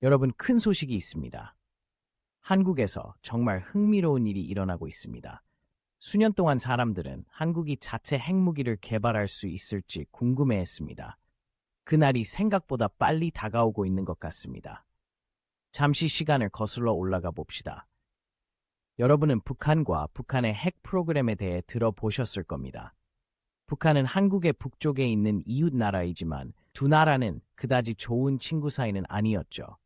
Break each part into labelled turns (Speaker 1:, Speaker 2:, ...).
Speaker 1: 여러분, 큰 소식이 있습니다. 한국에서 정말 흥미로운 일이 일어나고 있습니다. 수년 동안 사람들은 한국이 자체 핵무기를 개발할 수 있을지 궁금해했습니다. 그날이 생각보다 빨리 다가오고 있는 것 같습니다. 잠시 시간을 거슬러 올라가 봅시다. 여러분은 북한과 북한의 핵 프로그램에 대해 들어보셨을 겁니다. 북한은 한국의 북쪽에 있는 이웃 나라이지만 두 나라는 그다지 좋은 친구 사이는 아니었죠.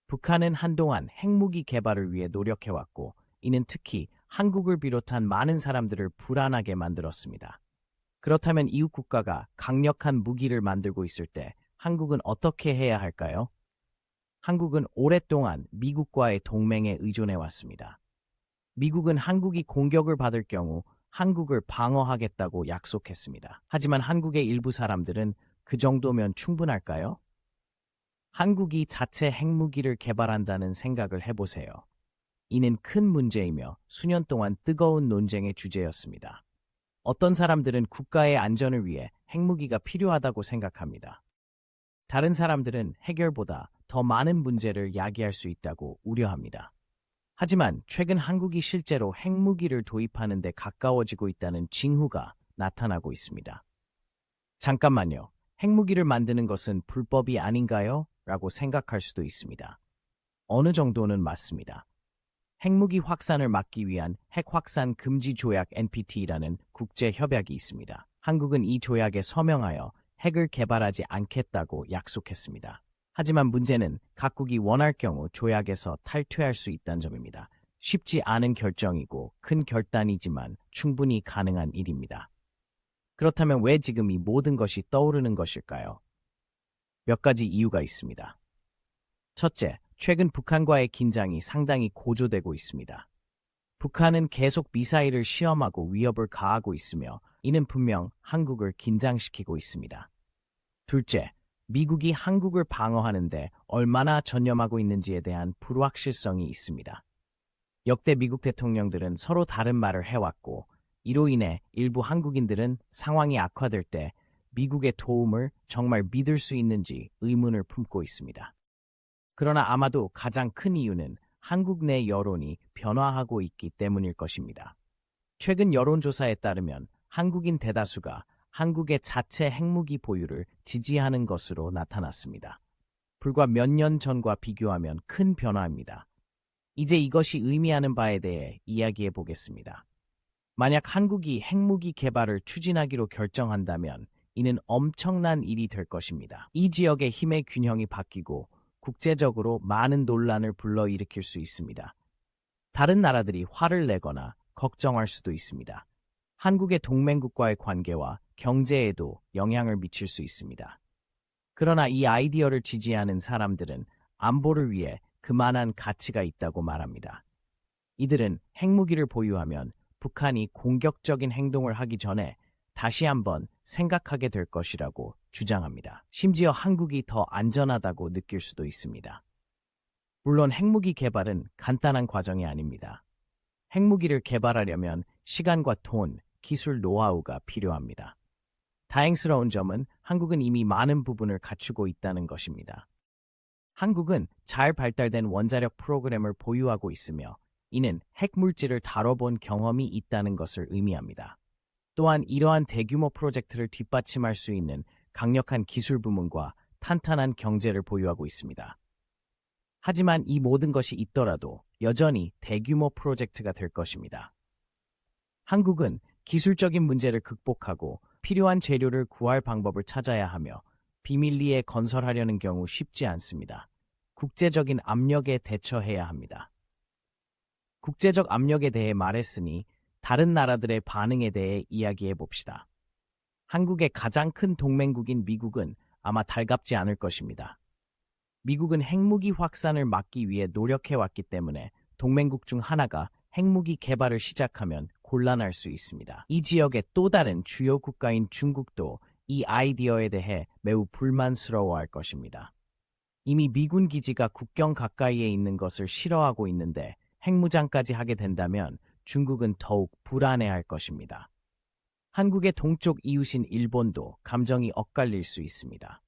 Speaker 1: 북한은 한동안 핵무기 개발을 위해 노력해왔고, 이는 특히 한국을 비롯한 많은 사람들을 불안하게 만들었습니다. 그렇다면 이웃 국가가 강력한 무기를 만들고 있을 때 한국은 어떻게 해야 할까요? 한국은 오랫동안 미국과의 동맹에 의존해왔습니다. 미국은 한국이 공격을 받을 경우 한국을 방어하겠다고 약속했습니다. 하지만 한국의 일부 사람들은 그 정도면 충분할까요? 한국이 자체 핵무기를 개발한다는 생각을 해보세요. 이는 큰 문제이며 수년 동안 뜨거운 논쟁의 주제였습니다. 어떤 사람들은 국가의 안전을 위해 핵무기가 필요하다고 생각합니다. 다른 사람들은 해결보다 더 많은 문제를 야기할 수 있다고 우려합니다. 하지만 최근 한국이 실제로 핵무기를 도입하는 데 가까워지고 있다는 징후가 나타나고 있습니다. 잠깐만요. 핵무기를 만드는 것은 불법이 아닌가요? 라고 생각할 수도 있습니다. 어느 정도는 맞습니다. 핵무기 확산을 막기 위한 핵확산 금지 조약 NPT라는 국제 협약이 있습니다. 한국은 이 조약에 서명하여 핵을 개발하지 않겠다고 약속했습니다. 하지만 문제는 각국이 원할 경우 조약에서 탈퇴할 수 있다는 점입니다. 쉽지 않은 결정이고 큰 결단이지만 충분히 가능한 일입니다. 그렇다면 왜 지금 이 모든 것이 떠오르는 것일까요? 몇 가지 이유가 있습니다. 첫째, 최근 북한과의 긴장이 상당히 고조되고 있습니다. 북한은 계속 미사일을 시험하고 위협을 가하고 있으며 이는 분명 한국을 긴장시키고 있습니다. 둘째, 미국이 한국을 방어하는데 얼마나 전념하고 있는지에 대한 불확실성이 있습니다. 역대 미국 대통령들은 서로 다른 말을 해왔고, 이로 인해 일부 한국인들은 상황이 악화될 때 미국의 도움을 정말 믿을 수 있는지 의문을 품고 있습니다. 그러나 아마도 가장 큰 이유는 한국 내 여론이 변화하고 있기 때문일 것입니다. 최근 여론조사에 따르면 한국인 대다수가 한국의 자체 핵무기 보유를 지지하는 것으로 나타났습니다. 불과 몇 년 전과 비교하면 큰 변화입니다. 이제 이것이 의미하는 바에 대해 이야기해 보겠습니다. 만약 한국이 핵무기 개발을 추진하기로 결정한다면 이는 엄청난 일이 될 것입니다. 이 지역의 힘의 균형이 바뀌고 국제적으로 많은 논란을 불러일으킬 수 있습니다. 다른 나라들이 화를 내거나 걱정할 수도 있습니다. 한국의 동맹국과의 관계와 경제에도 영향을 미칠 수 있습니다. 그러나 이 아이디어를 지지하는 사람들은 안보를 위해 그만한 가치가 있다고 말합니다. 이들은 핵무기를 보유하면 북한이 공격적인 행동을 하기 전에 다시 한번 생각하게 될 것이라고 주장합니다. 심지어 한국이 더 안전하다고 느낄 수도 있습니다. 물론 핵무기 개발은 간단한 과정이 아닙니다. 핵무기를 개발하려면 시간과 돈, 기술 노하우가 필요합니다. 다행스러운 점은 한국은 이미 많은 부분을 갖추고 있다는 것입니다. 한국은 잘 발달된 원자력 프로그램을 보유하고 있으며 이는 핵물질을 다뤄본 경험이 있다는 것을 의미합니다. 또한 이러한 대규모 프로젝트를 뒷받침할 수 있는 강력한 기술 부문과 탄탄한 경제를 보유하고 있습니다. 하지만 이 모든 것이 있더라도 여전히 대규모 프로젝트가 될 것입니다. 한국은 기술적인 문제를 극복하고 필요한 재료를 구할 방법을 찾아야 하며 비밀리에 건설하려는 경우 쉽지 않습니다. 국제적인 압력에 대처해야 합니다. 국제적 압력에 대해 말했으니 다른 나라들의 반응에 대해 이야기해 봅시다. 한국의 가장 큰 동맹국인 미국은 아마 달갑지 않을 것입니다. 미국은 핵무기 확산을 막기 위해 노력해왔기 때문에 동맹국 중 하나가 핵무기 개발을 시작하면 곤란할 수 있습니다. 이 지역의 또 다른 주요 국가인 중국도 이 아이디어에 대해 매우 불만스러워할 것입니다. 이미 미군 기지가 국경 가까이에 있는 것을 싫어하고 있는데 핵무장까지 하게 된다면 중국은 더욱 불안해할 것입니다. 한국의 동쪽 이웃인 일본도 감정이 엇갈릴 수 있습니다.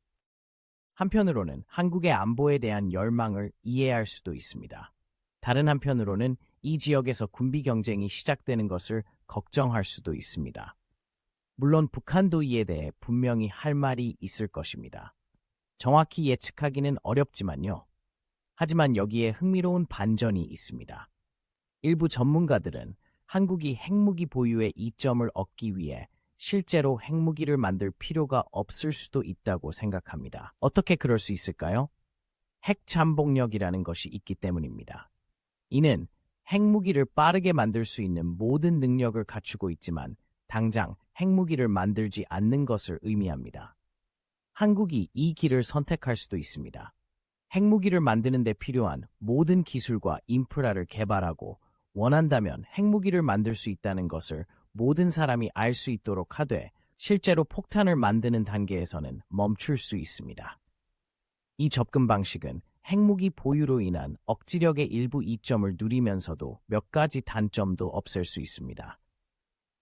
Speaker 1: 한편으로는 한국의 안보에 대한 열망을 이해할 수도 있습니다. 다른 한편으로는 이 지역에서 군비 경쟁이 시작되는 것을 걱정할 수도 있습니다. 물론 북한도 이에 대해 분명히 할 말이 있을 것입니다. 정확히 예측하기는 어렵지만요. 하지만 여기에 흥미로운 반전이 있습니다. 일부 전문가들은 한국이 핵무기 보유의 이점을 얻기 위해 실제로 핵무기를 만들 필요가 없을 수도 있다고 생각합니다. 어떻게 그럴 수 있을까요? 핵 잠복력이라는 것이 있기 때문입니다. 이는 핵무기를 빠르게 만들 수 있는 모든 능력을 갖추고 있지만 당장 핵무기를 만들지 않는 것을 의미합니다. 한국이 이 길을 선택할 수도 있습니다. 핵무기를 만드는 데 필요한 모든 기술과 인프라를 개발하고 원한다면 핵무기를 만들 수 있다는 것을 모든 사람이 알 수 있도록 하되 실제로 폭탄을 만드는 단계에서는 멈출 수 있습니다. 이 접근 방식은 핵무기 보유로 인한 억지력의 일부 이점을 누리면서도 몇 가지 단점도 없앨 수 있습니다.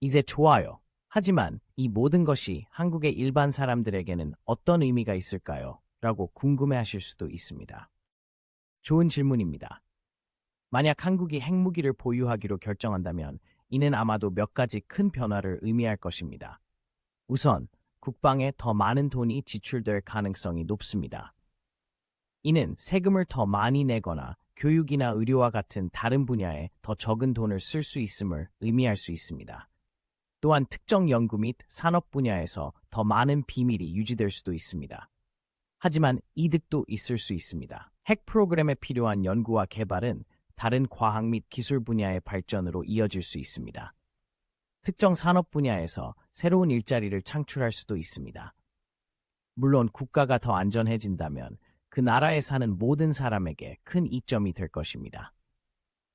Speaker 1: 이제 좋아요. 하지만 이 모든 것이 한국의 일반 사람들에게는 어떤 의미가 있을까요? 라고 궁금해하실 수도 있습니다. 좋은 질문입니다. 만약 한국이 핵무기를 보유하기로 결정한다면 이는 아마도 몇 가지 큰 변화를 의미할 것입니다. 우선, 국방에 더 많은 돈이 지출될 가능성이 높습니다. 이는 세금을 더 많이 내거나 교육이나 의료와 같은 다른 분야에 더 적은 돈을 쓸 수 있음을 의미할 수 있습니다. 또한 특정 연구 및 산업 분야에서 더 많은 비밀이 유지될 수도 있습니다. 하지만 이득도 있을 수 있습니다. 핵 프로그램에 필요한 연구와 개발은 다른 과학 및 기술 분야의 발전으로 이어질 수 있습니다. 특정 산업 분야에서 새로운 일자리를 창출할 수도 있습니다. 물론 국가가 더 안전해진다면 그 나라에 사는 모든 사람에게 큰 이점이 될 것입니다.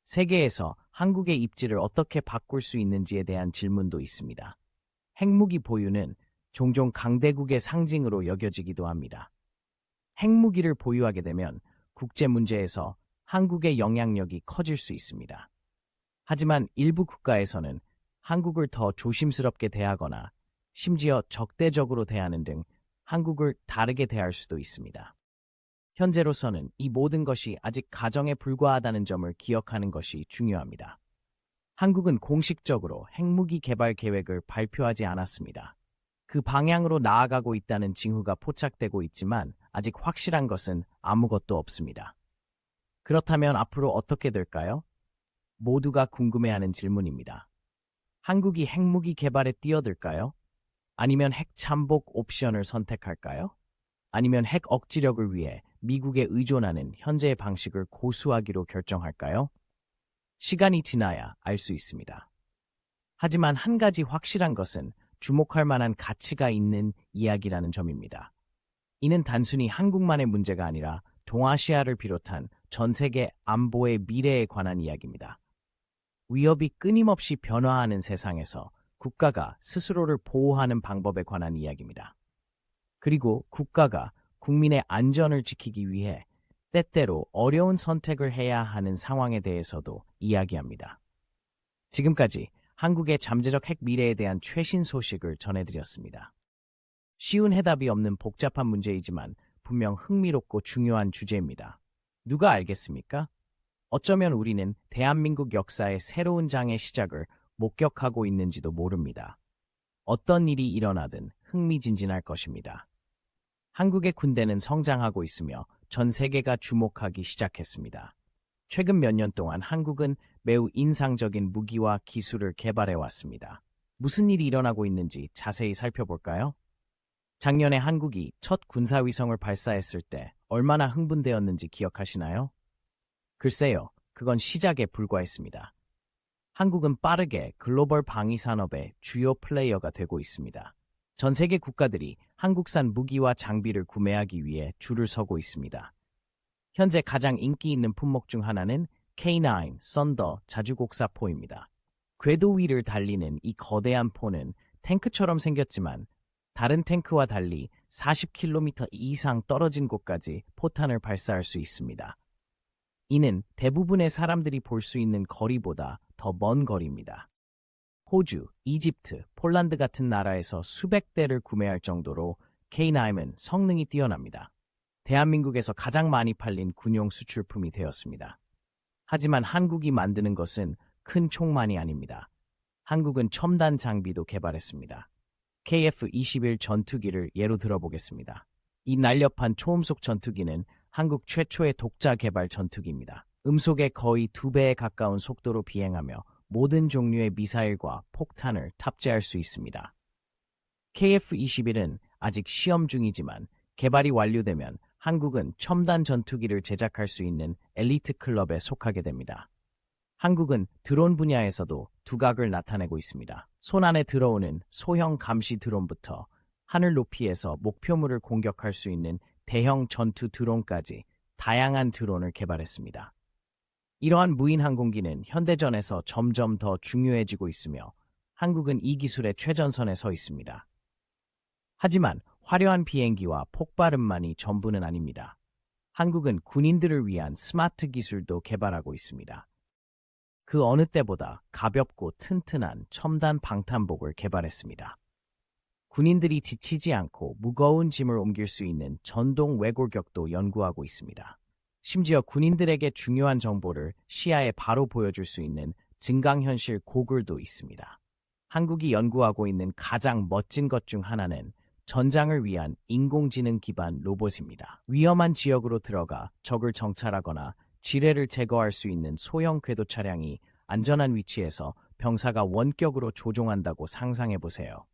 Speaker 1: 세계에서 한국의 입지를 어떻게 바꿀 수 있는지에 대한 질문도 있습니다. 핵무기 보유는 종종 강대국의 상징으로 여겨지기도 합니다. 핵무기를 보유하게 되면 국제 문제에서 한국의 영향력이 커질 수 있습니다. 하지만 일부 국가에서는 한국을 더 조심스럽게 대하거나 심지어 적대적으로 대하는 등 한국을 다르게 대할 수도 있습니다. 현재로서는 이 모든 것이 아직 가정에 불과하다는 점을 기억하는 것이 중요합니다. 한국은 공식적으로 핵무기 개발 계획을 발표하지 않았습니다. 그 방향으로 나아가고 있다는 징후가 포착되고 있지만 아직 확실한 것은 아무것도 없습니다. 그렇다면 앞으로 어떻게 될까요? 모두가 궁금해하는 질문입니다. 한국이 핵무기 개발에 뛰어들까요? 아니면 핵 잠복 옵션을 선택할까요? 아니면 핵 억지력을 위해 미국에 의존하는 현재의 방식을 고수하기로 결정할까요? 시간이 지나야 알 수 있습니다. 하지만 한 가지 확실한 것은 주목할 만한 가치가 있는 이야기라는 점입니다. 이는 단순히 한국만의 문제가 아니라 동아시아를 비롯한 전 세계 안보의 미래에 관한 이야기입니다. 위협이 끊임없이 변화하는 세상에서 국가가 스스로를 보호하는 방법에 관한 이야기입니다. 그리고 국가가 국민의 안전을 지키기 위해 때때로 어려운 선택을 해야 하는 상황에 대해서도 이야기합니다. 지금까지 한국의 잠재적 핵 미래에 대한 최신 소식을 전해드렸습니다. 쉬운 해답이 없는 복잡한 문제이지만 분명 흥미롭고 중요한 주제입니다. 누가 알겠습니까? 어쩌면 우리는 대한민국 역사의 새로운 장의 시작을 목격하고 있는지도 모릅니다. 어떤 일이 일어나든 흥미진진할 것입니다. 한국의 군대는 성장하고 있으며 전 세계가 주목하기 시작했습니다. 최근 몇 년 동안 한국은 매우 인상적인 무기와 기술을 개발해 왔습니다. 무슨 일이 일어나고 있는지 자세히 살펴볼까요? 작년에 한국이 첫 군사위성을 발사했을 때 얼마나 흥분되었는지 기억하시나요? 글쎄요, 그건 시작에 불과했습니다. 한국은 빠르게 글로벌 방위 산업의 주요 플레이어가 되고 있습니다. 전 세계 국가들이 한국산 무기와 장비를 구매하기 위해 줄을 서고 있습니다. 현재 가장 인기 있는 품목 중 하나는 K9 썬더 자주곡사포입니다. 궤도 위를 달리는 이 거대한 포는 탱크처럼 생겼지만 다른 탱크와 달리 40km 이상 떨어진 곳까지 포탄을 발사할 수 있습니다. 이는 대부분의 사람들이 볼 수 있는 거리보다 더 먼 거리입니다. 호주, 이집트, 폴란드 같은 나라에서 수백 대를 구매할 정도로 K9은 성능이 뛰어납니다. 대한민국에서 가장 많이 팔린 군용 수출품이 되었습니다. 하지만 한국이 만드는 것은 큰 총만이 아닙니다. 한국은 첨단 장비도 개발했습니다. KF-21 전투기를 예로 들어보겠습니다. 이 날렵한 초음속 전투기는 한국 최초의 독자 개발 전투기입니다. 음속의 거의 2배에 가까운 속도로 비행하며 모든 종류의 미사일과 폭탄을 탑재할 수 있습니다. KF-21은 아직 시험 중이지만 개발이 완료되면 한국은 첨단 전투기를 제작할 수 있는 엘리트 클럽에 속하게 됩니다. 한국은 드론 분야에서도 두각을 나타내고 있습니다. 손 안에 들어오는 소형 감시 드론부터 하늘 높이에서 목표물을 공격할 수 있는 대형 전투 드론까지 다양한 드론을 개발했습니다. 이러한 무인 항공기는 현대전에서 점점 더 중요해지고 있으며 한국은 이 기술의 최전선에 서 있습니다. 하지만 화려한 비행기와 폭발음만이 전부는 아닙니다. 한국은 군인들을 위한 스마트 기술도 개발하고 있습니다. 그 어느 때보다 가볍고 튼튼한 첨단 방탄복을 개발했습니다. 군인들이 지치지 않고 무거운 짐을 옮길 수 있는 전동 외골격도 연구하고 있습니다. 심지어 군인들에게 중요한 정보를 시야에 바로 보여줄 수 있는 증강현실 고글도 있습니다. 한국이 연구하고 있는 가장 멋진 것 중 하나는 전장을 위한 인공지능 기반 로봇입니다. 위험한 지역으로 들어가 적을 정찰하거나 지뢰를 제거할 수 있는 소형 궤도 차량이 안전한 위치에서 병사가 원격으로 조종한다고 상상해보세요.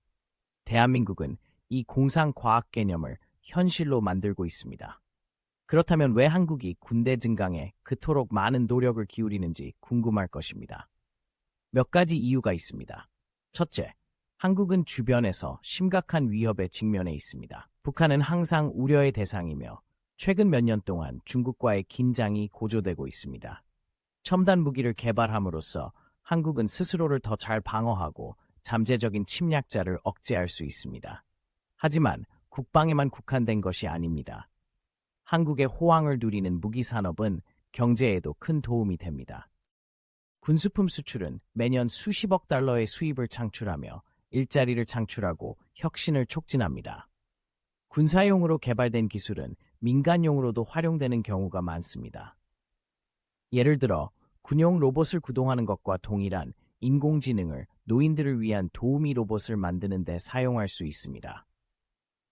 Speaker 1: 대한민국은 이 공상 과학 개념을 현실로 만들고 있습니다. 그렇다면 왜 한국이 군대 증강에 그토록 많은 노력을 기울이는지 궁금할 것입니다. 몇 가지 이유가 있습니다. 첫째, 한국은 주변에서 심각한 위협에 직면해 있습니다. 북한은 항상 우려의 대상이며 최근 몇 년 동안 중국과의 긴장이 고조되고 있습니다. 첨단 무기를 개발함으로써 한국은 스스로를 더 잘 방어하고 잠재적인 침략자를 억제할 수 있습니다. 하지만 국방에만 국한된 것이 아닙니다. 한국의 호황을 누리는 무기 산업은 경제에도 큰 도움이 됩니다. 군수품 수출은 매년 수십억 달러의 수입을 창출하며 일자리를 창출하고 혁신을 촉진합니다. 군사용으로 개발된 기술은 민간용으로도 활용되는 경우가 많습니다. 예를 들어 군용 로봇을 구동하는 것과 동일한 인공지능을 노인들을 위한 도우미 로봇을 만드는 데 사용할 수 있습니다.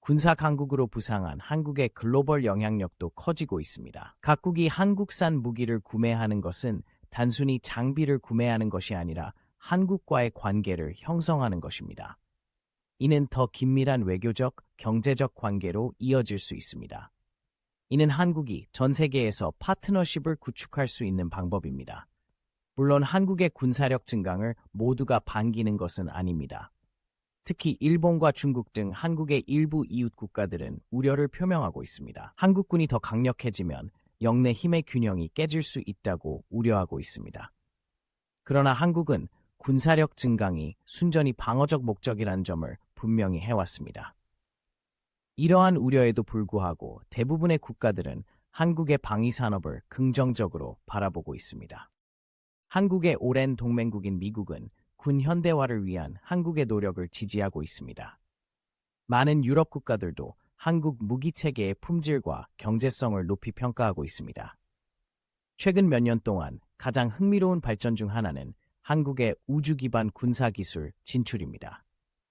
Speaker 1: 군사 강국으로 부상한 한국의 글로벌 영향력도 커지고 있습니다. 각국이 한국산 무기를 구매하는 것은 단순히 장비를 구매하는 것이 아니라 한국과의 관계를 형성하는 것입니다. 이는 더 긴밀한 외교적, 경제적 관계로 이어질 수 있습니다. 이는 한국이 전 세계에서 파트너십을 구축할 수 있는 방법입니다. 물론 한국의 군사력 증강을 모두가 반기는 것은 아닙니다. 특히 일본과 중국 등 한국의 일부 이웃 국가들은 우려를 표명하고 있습니다. 한국군이 더 강력해지면 영내 힘의 균형이 깨질 수 있다고 우려하고 있습니다. 그러나 한국은 군사력 증강이 순전히 방어적 목적이라는 점을 분명히 해왔습니다. 이러한 우려에도 불구하고 대부분의 국가들은 한국의 방위 산업을 긍정적으로 바라보고 있습니다. 한국의 오랜 동맹국인 미국은 군 현대화를 위한 한국의 노력을 지지하고 있습니다. 많은 유럽 국가들도 한국 무기 체계의 품질과 경제성을 높이 평가하고 있습니다. 최근 몇 년 동안 가장 흥미로운 발전 중 하나는 한국의 우주 기반 군사 기술 진출입니다.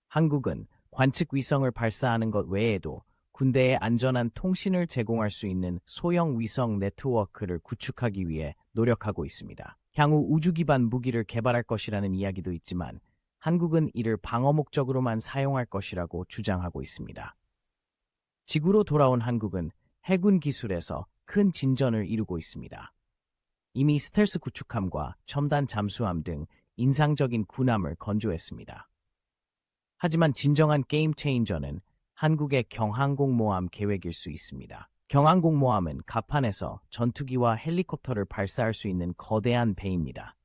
Speaker 1: 한국은 관측 위성을 발사하는 것 외에도 군대에 안전한 통신을 제공할 수 있는 소형 위성 네트워크를 구축하기 위해 노력하고 있습니다. 향후 우주 기반 무기를 개발할 것이라는 이야기도 있지만 한국은 이를 방어 목적으로만 사용할 것이라고 주장하고 있습니다. 지구로 돌아온 한국은 해군 기술에서 큰 진전을 이루고 있습니다. 이미 스텔스 구축함과 첨단 잠수함 등 인상적인 군함을 건조했습니다. 하지만 진정한 게임 체인저는 한국의 경항공모함 계획일 수 있습니다. 경항공모함은 갑판에서 전투기와 헬리콥터를 발사할 수 있는 거대한 배입니다.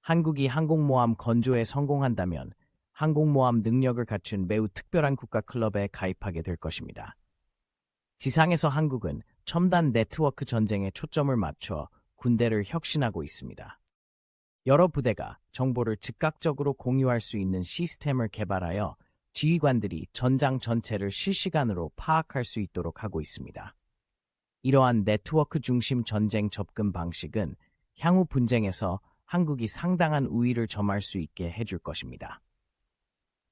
Speaker 1: 한국이 항공모함 건조에 성공한다면 항공모함 능력을 갖춘 매우 특별한 국가 클럽에 가입하게 될 것입니다. 지상에서 한국은 첨단 네트워크 전쟁에 초점을 맞춰 군대를 혁신하고 있습니다. 여러 부대가 정보를 즉각적으로 공유할 수 있는 시스템을 개발하여 지휘관들이 전장 전체를 실시간으로 파악할 수 있도록 하고 있습니다. 이러한 네트워크 중심 전쟁 접근 방식은 향후 분쟁에서 한국이 상당한 우위를 점할 수 있게 해줄 것입니다.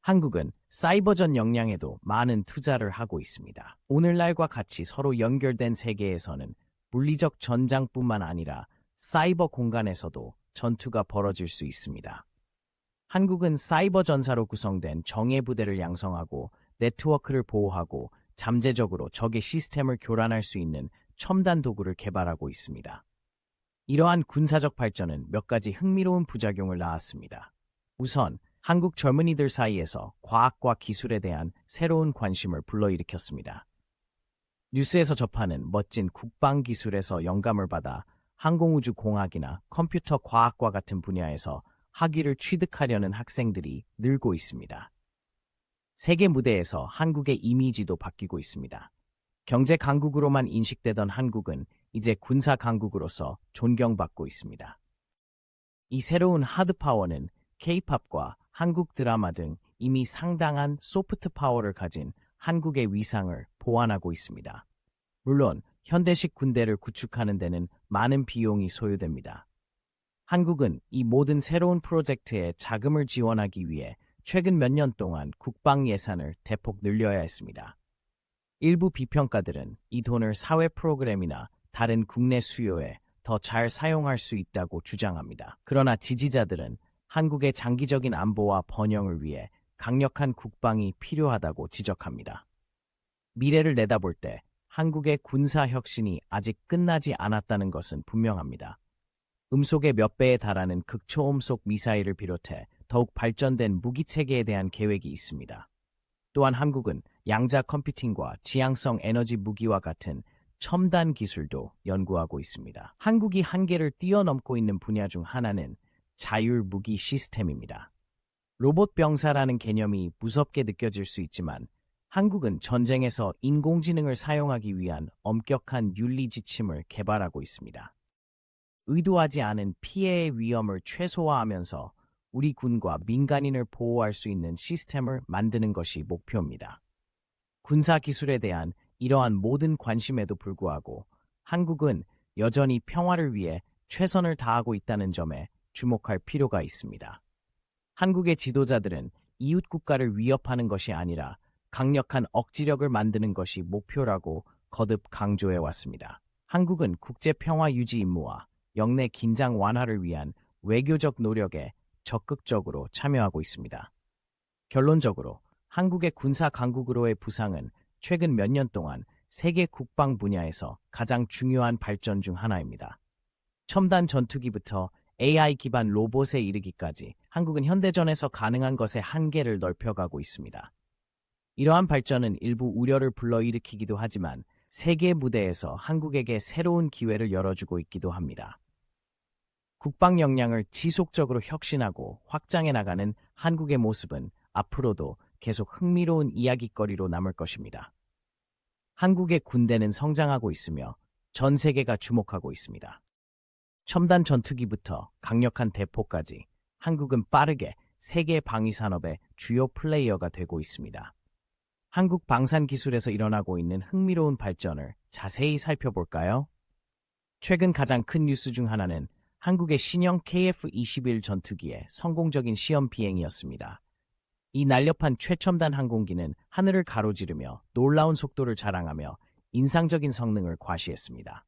Speaker 1: 한국은 사이버전 역량에도 많은 투자를 하고 있습니다. 오늘날과 같이 서로 연결된 세계에서는 물리적 전장뿐만 아니라 사이버 공간에서도 전투가 벌어질 수 있습니다. 한국은 사이버 전사로 구성된 정예 부대를 양성하고 네트워크를 보호하고 잠재적으로 적의 시스템을 교란할 수 있는 첨단 도구를 개발하고 있습니다. 이러한 군사적 발전은 몇 가지 흥미로운 부작용을 낳았습니다. 우선 한국 젊은이들 사이에서 과학과 기술에 대한 새로운 관심을 불러일으켰습니다. 뉴스에서 접하는 멋진 국방기술에서 영감을 받아 항공우주공학이나 컴퓨터 과학과 같은 분야에서 학위를 취득하려는 학생들이 늘고 있습니다. 세계 무대에서 한국의 이미지도 바뀌고 있습니다. 경제 강국으로만 인식되던 한국은 이제 군사 강국으로서 존경받고 있습니다. 이 새로운 하드파워는 K-팝과 한국 드라마 등 이미 상당한 소프트 파워를 가진 한국의 위상을 보완하고 있습니다. 물론 현대식 군대를 구축하는 데는 많은 비용이 소요됩니다. 한국은 이 모든 새로운 프로젝트에 자금을 지원하기 위해 최근 몇 년 동안 국방 예산을 대폭 늘려야 했습니다. 일부 비평가들은 이 돈을 사회 프로그램이나 다른 국내 수요에 더 잘 사용할 수 있다고 주장합니다. 그러나 지지자들은 한국의 장기적인 안보와 번영을 위해 강력한 국방이 필요하다고 지적합니다. 미래를 내다볼 때 한국의 군사 혁신이 아직 끝나지 않았다는 것은 분명합니다. 음속의 몇 배에 달하는 극초음속 미사일을 비롯해 더욱 발전된 무기체계에 대한 계획이 있습니다. 또한 한국은 양자 컴퓨팅과 지향성 에너지 무기와 같은 첨단 기술도 연구하고 있습니다. 한국이 한계를 뛰어넘고 있는 분야 중 하나는 자율 무기 시스템입니다. 로봇 병사라는 개념이 무섭게 느껴질 수 있지만 한국은 전쟁에서 인공지능을 사용하기 위한 엄격한 윤리 지침을 개발하고 있습니다. 의도하지 않은 피해의 위험을 최소화하면서 우리 군과 민간인을 보호할 수 있는 시스템을 만드는 것이 목표입니다. 군사 기술에 대한 이러한 모든 관심에도 불구하고 한국은 여전히 평화를 위해 최선을 다하고 있다는 점에 주목할 필요가 있습니다. 한국의 지도자들은 이웃 국가를 위협하는 것이 아니라 강력한 억지력을 만드는 것이 목표라고 거듭 강조해 왔습니다. 한국은 국제 평화 유지 임무와 영내 긴장 완화를 위한 외교적 노력에 적극적으로 참여하고 있습니다. 결론적으로 한국의 군사 강국으로의 부상은 최근 몇 년 동안 세계 국방 분야에서 가장 중요한 발전 중 하나입니다. 첨단 전투기부터 AI 기반 로봇에 이르기까지 한국은 현대전에서 가능한 것의 한계를 넓혀가고 있습니다. 이러한 발전은 일부 우려를 불러일으키기도 하지만 세계 무대에서 한국에게 새로운 기회를 열어주고 있기도 합니다. 국방 역량을 지속적으로 혁신하고 확장해 나가는 한국의 모습은 앞으로도 계속 흥미로운 이야깃거리로 남을 것입니다. 한국의 군대는 성장하고 있으며 전 세계가 주목하고 있습니다. 첨단 전투기부터 강력한 대포까지 한국은 빠르게 세계 방위 산업의 주요 플레이어가 되고 있습니다. 한국 방산 기술에서 일어나고 있는 흥미로운 발전을 자세히 살펴볼까요? 최근 가장 큰 뉴스 중 하나는 한국의 신형 KF-21 전투기의 성공적인 시험 비행이었습니다. 이 날렵한 최첨단 항공기는 하늘을 가로지르며 놀라운 속도를 자랑하며 인상적인 성능을 과시했습니다.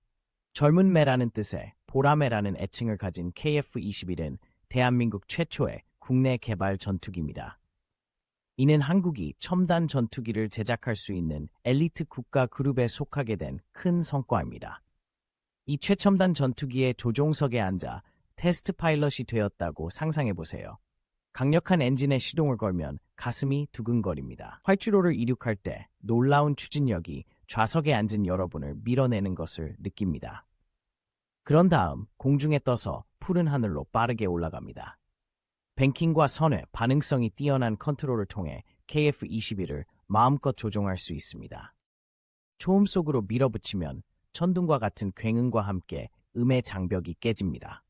Speaker 1: 젊은 매라는 뜻의 보라매라는 애칭을 가진 KF-21은 대한민국 최초의 국내 개발 전투기입니다. 이는 한국이 첨단 전투기를 제작할 수 있는 엘리트 국가 그룹에 속하게 된 큰 성과입니다. 이 최첨단 전투기의 조종석에 앉아 테스트 파일럿이 되었다고 상상해보세요. 강력한 엔진에 시동을 걸면 가슴이 두근거립니다. 활주로를 이륙할 때 놀라운 추진력이 좌석에 앉은 여러분을 밀어내는 것을 느낍니다. 그런 다음 공중에 떠서 푸른 하늘로 빠르게 올라갑니다. 뱅킹과 선회, 반응성이 뛰어난 컨트롤을 통해 KF-21을 마음껏 조종할 수 있습니다. 초음 속으로 밀어붙이면 천둥과 같은 굉음과 함께 음의 장벽이 깨집니다.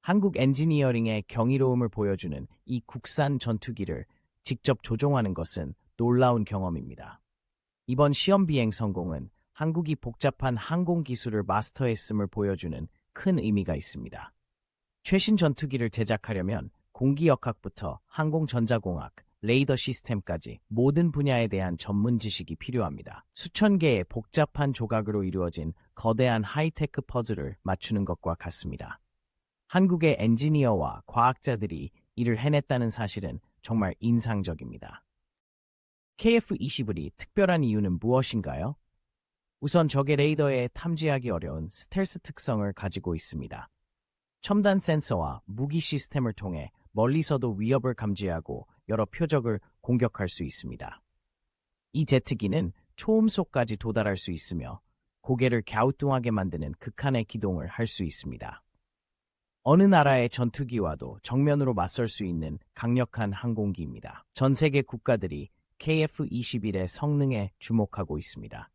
Speaker 1: 한국 엔지니어링의 경이로움을 보여주는 이 국산 전투기를 직접 조종하는 것은 놀라운 경험입니다. 이번 시험 비행 성공은 한국이 복잡한 항공 기술을 마스터했음을 보여주는 큰 의미가 있습니다. 최신 전투기를 제작하려면 공기역학부터 항공전자공학, 레이더 시스템까지 모든 분야에 대한 전문 지식이 필요합니다. 수천 개의 복잡한 조각으로 이루어진 거대한 하이테크 퍼즐을 맞추는 것과 같습니다. 한국의 엔지니어와 과학자들이 이를 해냈다는 사실은 정말 인상적입니다. KF-21이 특별한 이유는 무엇인가요? 우선 적의 레이더에 탐지하기 어려운 스텔스 특성을 가지고 있습니다. 첨단 센서와 무기 시스템을 통해 멀리서도 위협을 감지하고 여러 표적을 공격할 수 있습니다. 이 제트기는 초음속까지 도달할 수 있으며 고개를 갸우뚱하게 만드는 극한의 기동을 할 수 있습니다. 어느 나라의 전투기와도 정면으로 맞설 수 있는 강력한 항공기입니다. 전 세계 국가들이 KF-21의 성능에 주목하고 있습니다.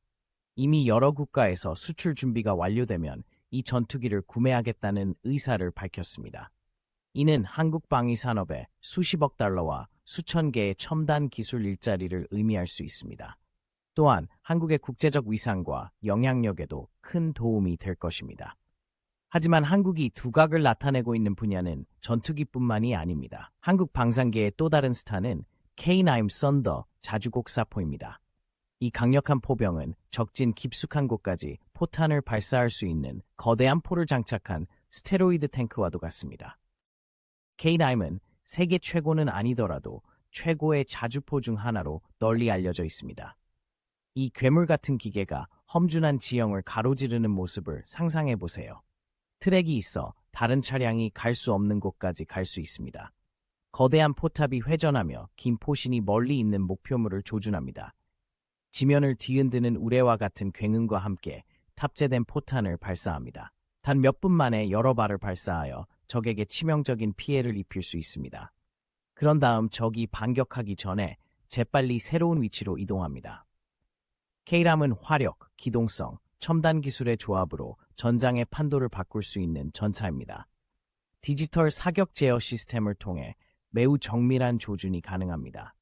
Speaker 1: 이미 여러 국가에서 수출 준비가 완료되면 이 전투기를 구매하겠다는 의사를 밝혔습니다. 이는 한국 방위 산업에 수십억 달러와 수천 개의 첨단 기술 일자리를 의미할 수 있습니다. 또한 한국의 국제적 위상과 영향력에도 큰 도움이 될 것입니다. 하지만 한국이 두각을 나타내고 있는 분야는 전투기뿐만이 아닙니다. 한국 방산계의 또 다른 스타는 K9 썬더 자주곡사포입니다. 이 강력한 포병은 적진 깊숙한 곳까지 포탄을 발사할 수 있는 거대한 포를 장착한 스테로이드 탱크와도 같습니다. K9은 세계 최고는 아니더라도 최고의 자주포 중 하나로 널리 알려져 있습니다. 이 괴물 같은 기계가 험준한 지형을 가로지르는 모습을 상상해 보세요. 트랙이 있어 다른 차량이 갈 수 없는 곳까지 갈 수 있습니다. 거대한 포탑이 회전하며 긴 포신이 멀리 있는 목표물을 조준합니다. 지면을 뒤흔드는 우레와 같은 굉음과 함께 탑재된 포탄을 발사합니다. 단 몇 분 만에 여러 발을 발사하여 적에게 치명적인 피해를 입힐 수 있습니다. 그런 다음 적이 반격하기 전에 재빨리 새로운 위치로 이동합니다. K람은 화력, 기동성, 첨단 기술의 조합으로 전장의 판도를 바꿀 수 있는 전차입니다. 디지털 사격 제어 시스템을 통해 매우 정밀한 조준이 가능합니다.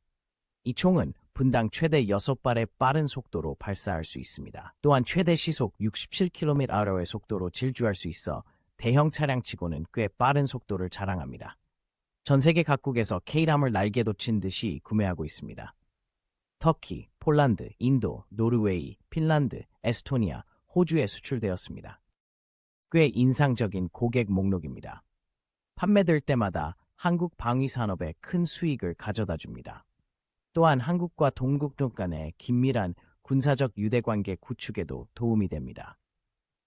Speaker 1: 이 총은 분당 최대 6발의 빠른 속도로 발사할 수 있습니다. 또한 최대 시속 67km/h의 속도로 질주할 수 있어 대형 차량치고는 꽤 빠른 속도를 자랑합니다. 전 세계 각국에서 K람을 날개 돋친 듯이 구매하고 있습니다. 터키, 폴란드, 인도, 노르웨이, 핀란드, 에스토니아, 호주에 수출되었습니다. 꽤 인상적인 고객 목록입니다. 판매될 때마다 한국 방위산업에 큰 수익을 가져다 줍니다. 또한 한국과 동북 간의 긴밀한 군사적 유대관계 구축에도 도움이 됩니다.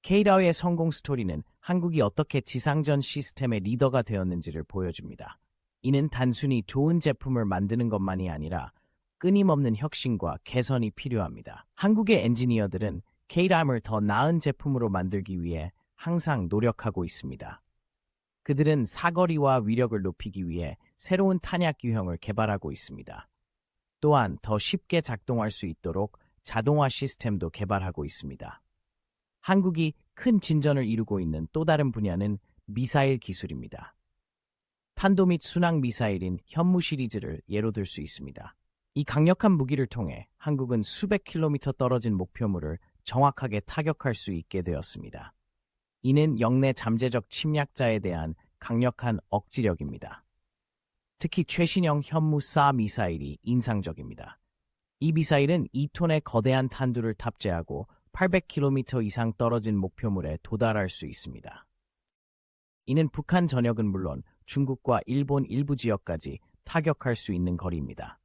Speaker 1: K라의 성공 스토리는 한국이 어떻게 지상전 시스템의 리더가 되었는지를 보여줍니다. 이는 단순히 좋은 제품을 만드는 것만이 아니라 끊임없는 혁신과 개선이 필요합니다. 한국의 엔지니어들은 K람을 더 나은 제품으로 만들기 위해 항상 노력하고 있습니다. 그들은 사거리와 위력을 높이기 위해 새로운 탄약 유형을 개발하고 있습니다. 또한 더 쉽게 작동할 수 있도록 자동화 시스템도 개발하고 있습니다. 한국이 큰 진전을 이루고 있는 또 다른 분야는 미사일 기술입니다. 탄도 및 순항 미사일인 현무 시리즈를 예로 들 수 있습니다. 이 강력한 무기를 통해 한국은 수백 킬로미터 떨어진 목표물을 정확하게 타격할 수 있게 되었습니다. 이는 영내 잠재적 침략자에 대한 강력한 억지력입니다. 특히 최신형 현무-4 미사일이 인상적입니다. 이 미사일은 2톤의 거대한 탄두를 탑재하고 800km 이상 떨어진 목표물에 도달할 수 있습니다. 이는 북한 전역은 물론 중국과 일본 일부 지역까지 타격할 수 있는 거리입니다.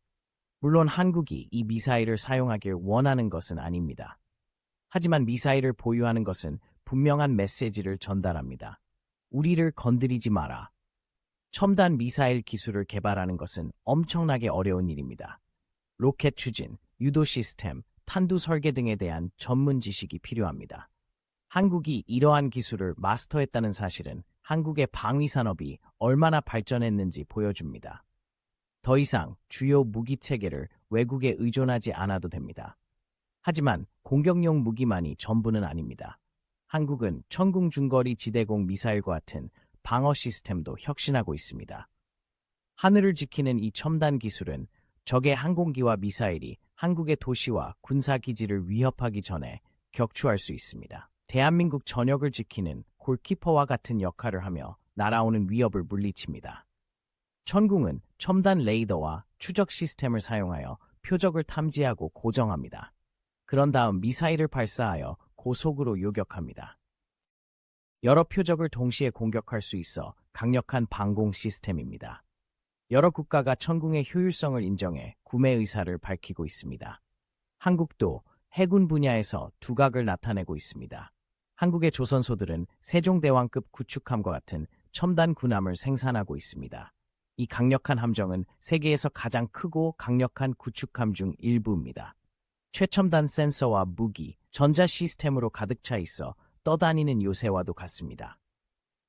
Speaker 1: 물론 한국이 이 미사일을 사용하길 원하는 것은 아닙니다. 하지만 미사일을 보유하는 것은 분명한 메시지를 전달합니다. 우리를 건드리지 마라. 첨단 미사일 기술을 개발하는 것은 엄청나게 어려운 일입니다. 로켓 추진, 유도 시스템, 탄두 설계 등에 대한 전문 지식이 필요합니다. 한국이 이러한 기술을 마스터했다는 사실은 한국의 방위 산업이 얼마나 발전했는지 보여줍니다. 더 이상 주요 무기 체계를 외국에 의존하지 않아도 됩니다. 하지만 공격용 무기만이 전부는 아닙니다. 한국은 천궁 중거리 지대공 미사일과 같은 방어 시스템도 혁신하고 있습니다. 하늘을 지키는 이 첨단 기술은 적의 항공기와 미사일이 한국의 도시와 군사기지를 위협하기 전에 격추할 수 있습니다. 대한민국 전역을 지키는 골키퍼와 같은 역할을 하며 날아오는 위협을 물리칩니다. 천궁은 첨단 레이더와 추적 시스템을 사용하여 표적을 탐지하고 고정합니다. 그런 다음 미사일을 발사하여 고속으로 요격합니다. 여러 표적을 동시에 공격할 수 있어 강력한 방공 시스템입니다. 여러 국가가 천궁의 효율성을 인정해 구매 의사를 밝히고 있습니다. 한국도 해군 분야에서 두각을 나타내고 있습니다. 한국의 조선소들은 세종대왕급 구축함과 같은 첨단 군함을 생산하고 있습니다. 이 강력한 함정은 세계에서 가장 크고 강력한 구축함 중 일부입니다. 최첨단 센서와 무기, 전자 시스템으로 가득 차 있어 떠다니는 요새와도 같습니다.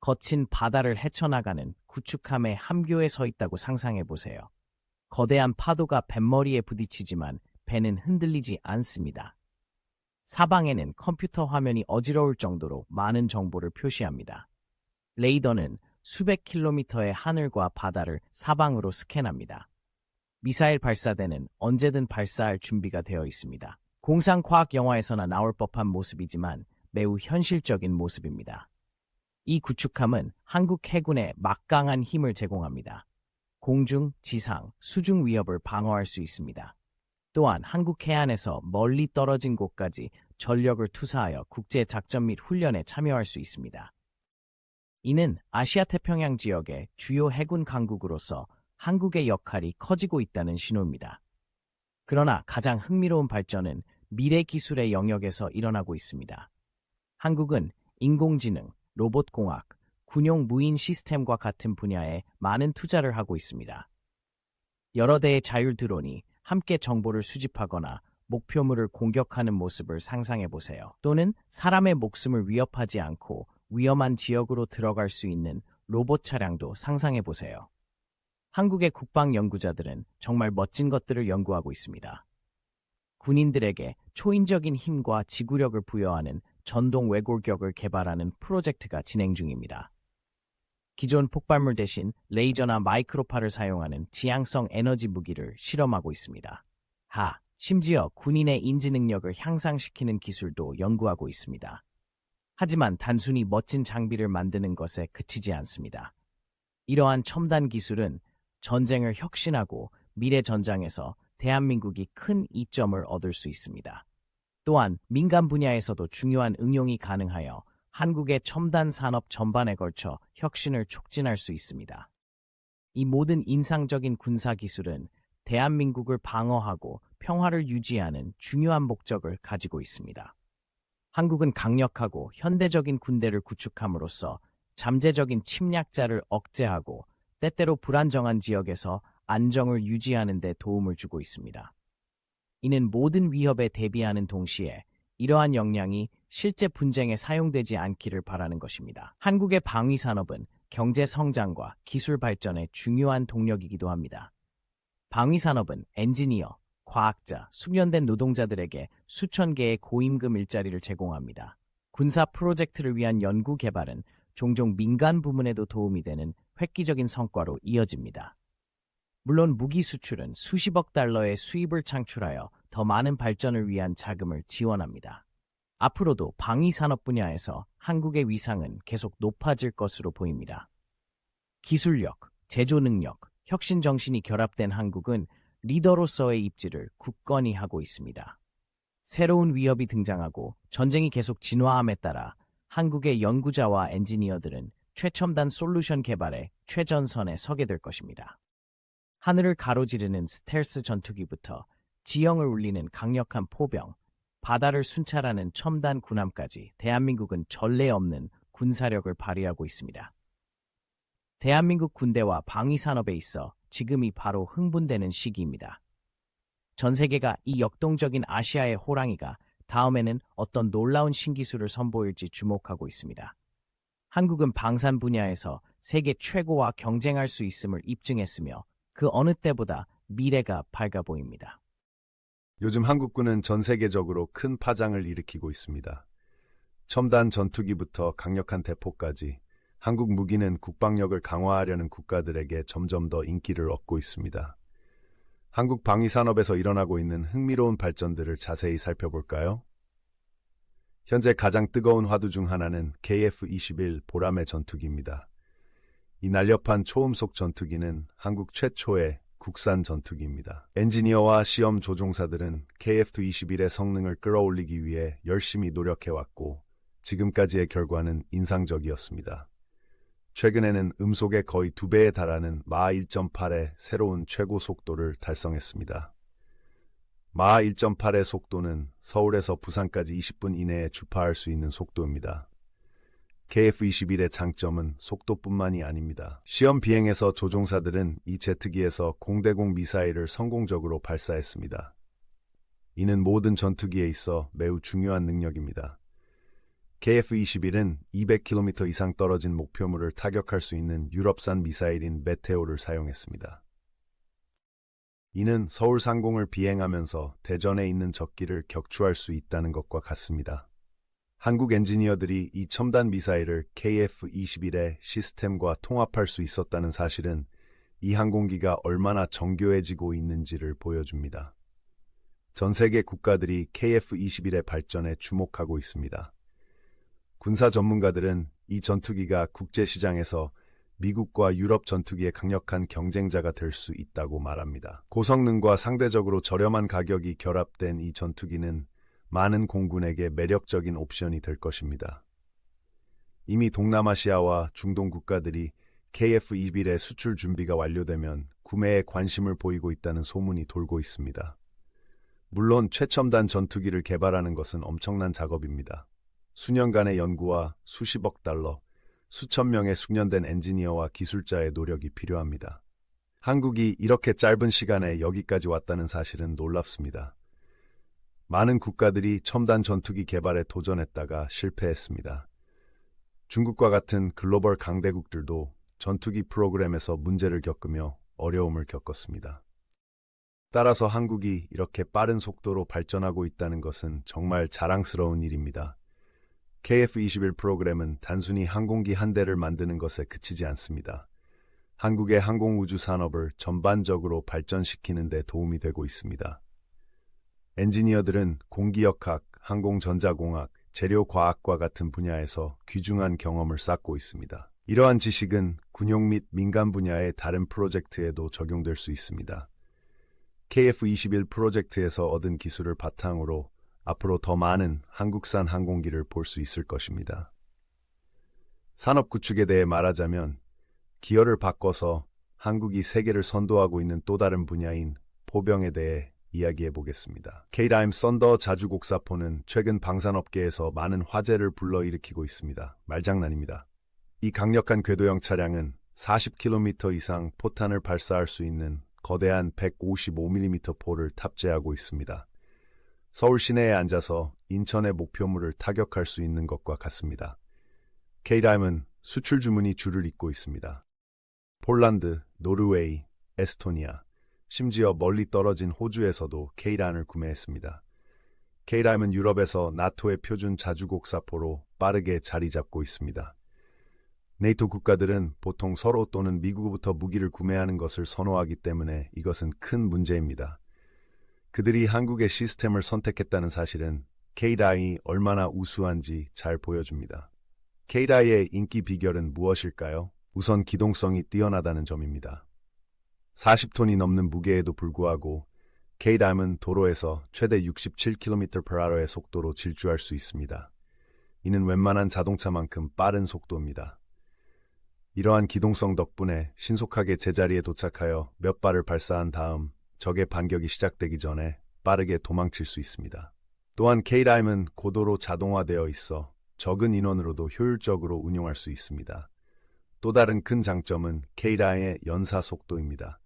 Speaker 1: 거친 바다를 헤쳐나가는 구축함의 함교에 서 있다고 상상해 보세요. 거대한 파도가 뱃머리에 부딪히지만 배는 흔들리지 않습니다. 사방에는 컴퓨터 화면이 어지러울 정도로 많은 정보를 표시합니다. 레이더는 수백 킬로미터의 하늘과 바다를 사방으로 스캔합니다. 미사일 발사대는 언제든 발사할 준비가 되어 있습니다. 공상과학 영화에서나 나올 법한 모습이지만 매우 현실적인 모습입니다. 이 구축함은 한국 해군에 막강한 힘을 제공합니다. 공중, 지상, 수중 위협을 방어할 수 있습니다. 또한 한국 해안에서 멀리 떨어진 곳까지 전력을 투사하여 국제 작전 및 훈련에 참여할 수 있습니다. 이는 아시아 태평양 지역의 주요 해군 강국으로서 한국의 역할이 커지고 있다는 신호입니다. 그러나 가장 흥미로운 발전은 미래 기술의 영역에서 일어나고 있습니다. 한국은 인공지능, 로봇공학, 군용 무인 시스템과 같은 분야에 많은 투자를 하고 있습니다. 여러 대의 자율 드론이 함께 정보를 수집하거나 목표물을 공격하는 모습을 상상해 보세요. 또는 사람의 목숨을 위협하지 않고 위험한 지역으로 들어갈 수 있는 로봇 차량도 상상해 보세요. 한국의 국방 연구자들은 정말 멋진 것들을 연구하고 있습니다. 군인들에게 초인적인 힘과 지구력을 부여하는 전동 왜골격을 개발하는 프로젝트가 진행 중입니다. 기존 폭발물 대신 레이저나 마이크로파를 사용하는 지향성 에너지 무기를 실험하고 있습니다. 심지어 군인의 인지 능력을 향상시키는 기술도 연구하고 있습니다. 하지만 단순히 멋진 장비를 만드는 것에 그치지 않습니다. 이러한 첨단 기술은 전쟁을 혁신하고 미래 전장에서 대한민국이 큰 이점을 얻을 수 있습니다. 또한 민간 분야에서도 중요한 응용이 가능하여 한국의 첨단 산업 전반에 걸쳐 혁신을 촉진할 수 있습니다. 이 모든 인상적인 군사 기술은 대한민국을 방어하고 평화를 유지하는 중요한 목적을 가지고 있습니다. 한국은 강력하고 현대적인 군대를 구축함으로써 잠재적인 침략자를 억제하고 때때로 불안정한 지역에서 안정을 유지하는 데 도움을 주고 있습니다. 이는 모든 위협에 대비하는 동시에 이러한 역량이 실제 분쟁에 사용되지 않기를 바라는 것입니다. 한국의 방위산업은 경제 성장과 기술 발전의 중요한 동력이기도 합니다. 방위산업은 엔지니어, 과학자, 숙련된 노동자들에게 수천 개의 고임금 일자리를 제공합니다. 군사 프로젝트를 위한 연구 개발은 종종 민간 부문에도 도움이 되는 획기적인 성과로 이어집니다. 물론 무기 수출은 수십억 달러의 수입을 창출하여 더 많은 발전을 위한 자금을 지원합니다. 앞으로도 방위산업 분야에서 한국의 위상은 계속 높아질 것으로 보입니다. 기술력, 제조 능력, 혁신 정신이 결합된 한국은 리더로서의 입지를 굳건히 하고 있습니다. 새로운 위협이 등장하고 전쟁이 계속 진화함에 따라 한국의 연구자와 엔지니어들은 최첨단 솔루션 개발의 최전선에 서게 될 것입니다. 하늘을 가로지르는 스텔스 전투기부터 지형을 울리는 강력한 포병, 바다를 순찰하는 첨단 군함까지 대한민국은 전례 없는 군사력을 발휘하고 있습니다. 대한민국 군대와 방위산업에 있어 지금이 바로 흥분되는 시기입니다. 전 세계가 이 역동적인 아시아의 호랑이가 다음에는 어떤 놀라운 신기술을 선보일지 주목하고 있습니다. 한국은 방산 분야에서 세계 최고와 경쟁할 수 있음을 입증했으며 그 어느 때보다 미래가 밝아 보입니다.
Speaker 2: 요즘 한국군은 전 세계적으로 큰 파장을 일으키고 있습니다. 첨단 전투기부터 강력한 대포까지 한국 무기는 국방력을 강화하려는 국가들에게 점점 더 인기를 얻고 있습니다. 한국 방위산업에서 일어나고 있는 흥미로운 발전들을 자세히 살펴볼까요? 현재 가장 뜨거운 화두 중 하나는 KF-21 보라매 전투기입니다. 이 날렵한 초음속 전투기는 한국 최초의 국산 전투기입니다. 엔지니어와 시험 조종사들은 KF-21의 성능을 끌어올리기 위해 열심히 노력해왔고 지금까지의 결과는 인상적이었습니다. 최근에는 음속의 거의 2배에 달하는 마하 1.8의 새로운 최고 속도를 달성했습니다. 마하 1.8의 속도는 서울에서 부산까지 20분 이내에 주파할 수 있는 속도입니다. KF-21의 장점은 속도뿐만이 아닙니다. 시험 비행에서 조종사들은 이 제트기에서 공대공 미사일을 성공적으로 발사했습니다. 이는 모든 전투기에 있어 매우 중요한 능력입니다. KF-21은 200km 이상 떨어진 목표물을 타격할 수 있는 유럽산 미사일인 메테오를 사용했습니다. 이는 서울 상공을 비행하면서 대전에 있는 적기를 격추할 수 있다는 것과 같습니다. 한국 엔지니어들이 이 첨단 미사일을 KF-21의 시스템과 통합할 수 있었다는 사실은 이 항공기가 얼마나 정교해지고 있는지를 보여줍니다. 전 세계 국가들이 KF-21의 발전에 주목하고 있습니다. 군사 전문가들은 이 전투기가 국제시장에서 미국과 유럽 전투기의 강력한 경쟁자가 될 수 있다고 말합니다. 고성능과 상대적으로 저렴한 가격이 결합된 이 전투기는 많은 공군에게 매력적인 옵션이 될 것입니다. 이미 동남아시아와 중동 국가들이 KF-21의 수출 준비가 완료되면 구매에 관심을 보이고 있다는 소문이 돌고 있습니다. 물론 최첨단 전투기를 개발하는 것은 엄청난 작업입니다. 수년간의 연구와 수십억 달러, 수천 명의 숙련된 엔지니어와 기술자의 노력이 필요합니다. 한국이 이렇게 짧은 시간에 여기까지 왔다는 사실은 놀랍습니다. 많은 국가들이 첨단 전투기 개발에 도전했다가 실패했습니다. 중국과 같은 글로벌 강대국들도 전투기 프로그램에서 문제를 겪으며 어려움을 겪었습니다. 따라서 한국이 이렇게 빠른 속도로 발전하고 있다는 것은 정말 자랑스러운 일입니다. KF-21 프로그램은 단순히 항공기 한 대를 만드는 것에 그치지 않습니다. 한국의 항공우주 산업을 전반적으로 발전시키는 데 도움이 되고 있습니다. 엔지니어들은 공기역학, 항공전자공학, 재료과학과 같은 분야에서 귀중한 경험을 쌓고 있습니다. 이러한 지식은 군용 및 민간 분야의 다른 프로젝트에도 적용될 수 있습니다. KF-21 프로젝트에서 얻은 기술을 바탕으로 앞으로 더 많은 한국산 항공기를 볼 수 있을 것입니다. 산업 구축에 대해 말하자면 기어를 바꿔서 한국이 세계를 선도하고 있는 또 다른 분야인 포병에 대해 이야기해 보겠습니다. K-라임 썬더 자주곡사포는 최근 방산업계에서 많은 화제를 불러일으키고 있습니다. 말장난입니다. 이 강력한 궤도형 차량은 40km 이상 포탄을 발사할 수 있는 거대한 155mm 포를 탑재하고 있습니다. 서울 시내에 앉아서 인천의 목표물을 타격할 수 있는 것과 같습니다. K-라임은 수출 주문이 줄을 잇고 있습니다. 폴란드, 노르웨이, 에스토니아, 심지어 멀리 떨어진 호주에서도 K-라임을 구매했습니다. K-라임은 유럽에서 나토의 표준 자주곡사포로 빠르게 자리 잡고 있습니다. 네이토 국가들은 보통 서로 또는 미국으로부터 무기를 구매하는 것을 선호하기 때문에 이것은 큰 문제입니다. 그들이 한국의 시스템을 선택했다는 사실은 K-라임이 얼마나 우수한지 잘 보여줍니다. K-라임의 인기 비결은 무엇일까요? 우선 기동성이 뛰어나다는 점입니다. 40톤이 넘는 무게에도 불구하고 K-라임은 도로에서 최대 67km/h의 속도로 질주할 수 있습니다. 이는 웬만한 자동차만큼 빠른 속도입니다. 이러한 기동성 덕분에 신속하게 제자리에 도착하여 몇 발을 발사한 다음 적의 반격이 시작되기 전에 빠르게 도망칠 수 있습니다. 또한 K-라임은 고도로 자동화되어 있어 적은 인원으로도 효율적으로 운용할 수 있습니다. 또 다른 큰 장점은 K-라임의 연사 속도입니다.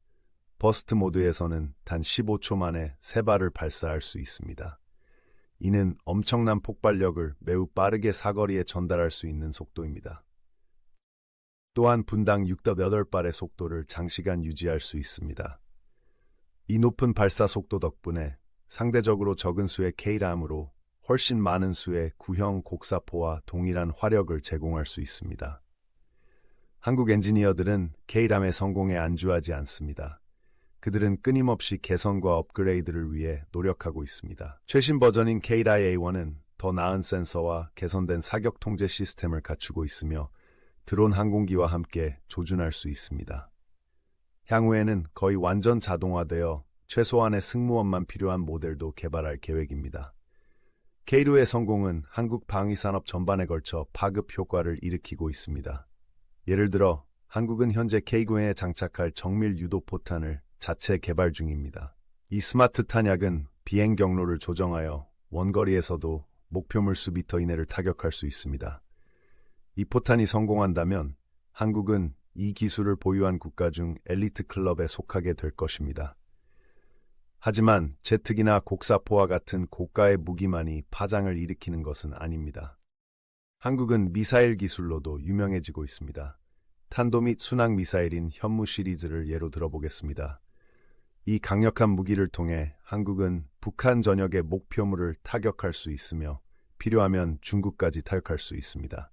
Speaker 2: 버스트 모드에서는 단 15초 만에 3발을 발사할 수 있습니다. 이는 엄청난 폭발력을 매우 빠르게 사거리에 전달할 수 있는 속도입니다. 또한 분당 6.8발의 속도를 장시간 유지할 수 있습니다. 이 높은 발사 속도 덕분에 상대적으로 적은 수의 K-라임으로 훨씬 많은 수의 구형 곡사포와 동일한 화력을 제공할 수 있습니다. 한국 엔지니어들은 K-라임의 성공에 안주하지 않습니다. 그들은 끊임없이 개선과 업그레이드를 위해 노력하고 있습니다. 최신 버전인 K-라임 A1은 더 나은 센서와 개선된 사격 통제 시스템을 갖추고 있으며 드론 항공기와 함께 조준할 수 있습니다. 향후에는 거의 완전 자동화되어 최소한의 승무원만 필요한 모델도 개발할 계획입니다. K2의 성공은 한국 방위산업 전반에 걸쳐 파급 효과를 일으키고 있습니다. 예를 들어 한국은 현재 K9에 장착할 정밀 유도 포탄을 자체 개발 중입니다. 이 스마트 탄약은 비행 경로를 조정하여 원거리에서도 목표물 수미터 이내를 타격할 수 있습니다. 이 포탄이 성공한다면 한국은 이 기술을 보유한 국가 중 엘리트 클럽에 속하게 될 것입니다. 하지만 제트기나 곡사포와 같은 고가의 무기만이 파장을 일으키는 것은 아닙니다. 한국은 미사일 기술로도 유명해지고 있습니다. 탄도 및 순항 미사일인 현무 시리즈를 예로 들어보겠습니다. 이 강력한 무기를 통해 한국은 북한 전역의 목표물을 타격할 수 있으며 필요하면 중국까지 타격할 수 있습니다.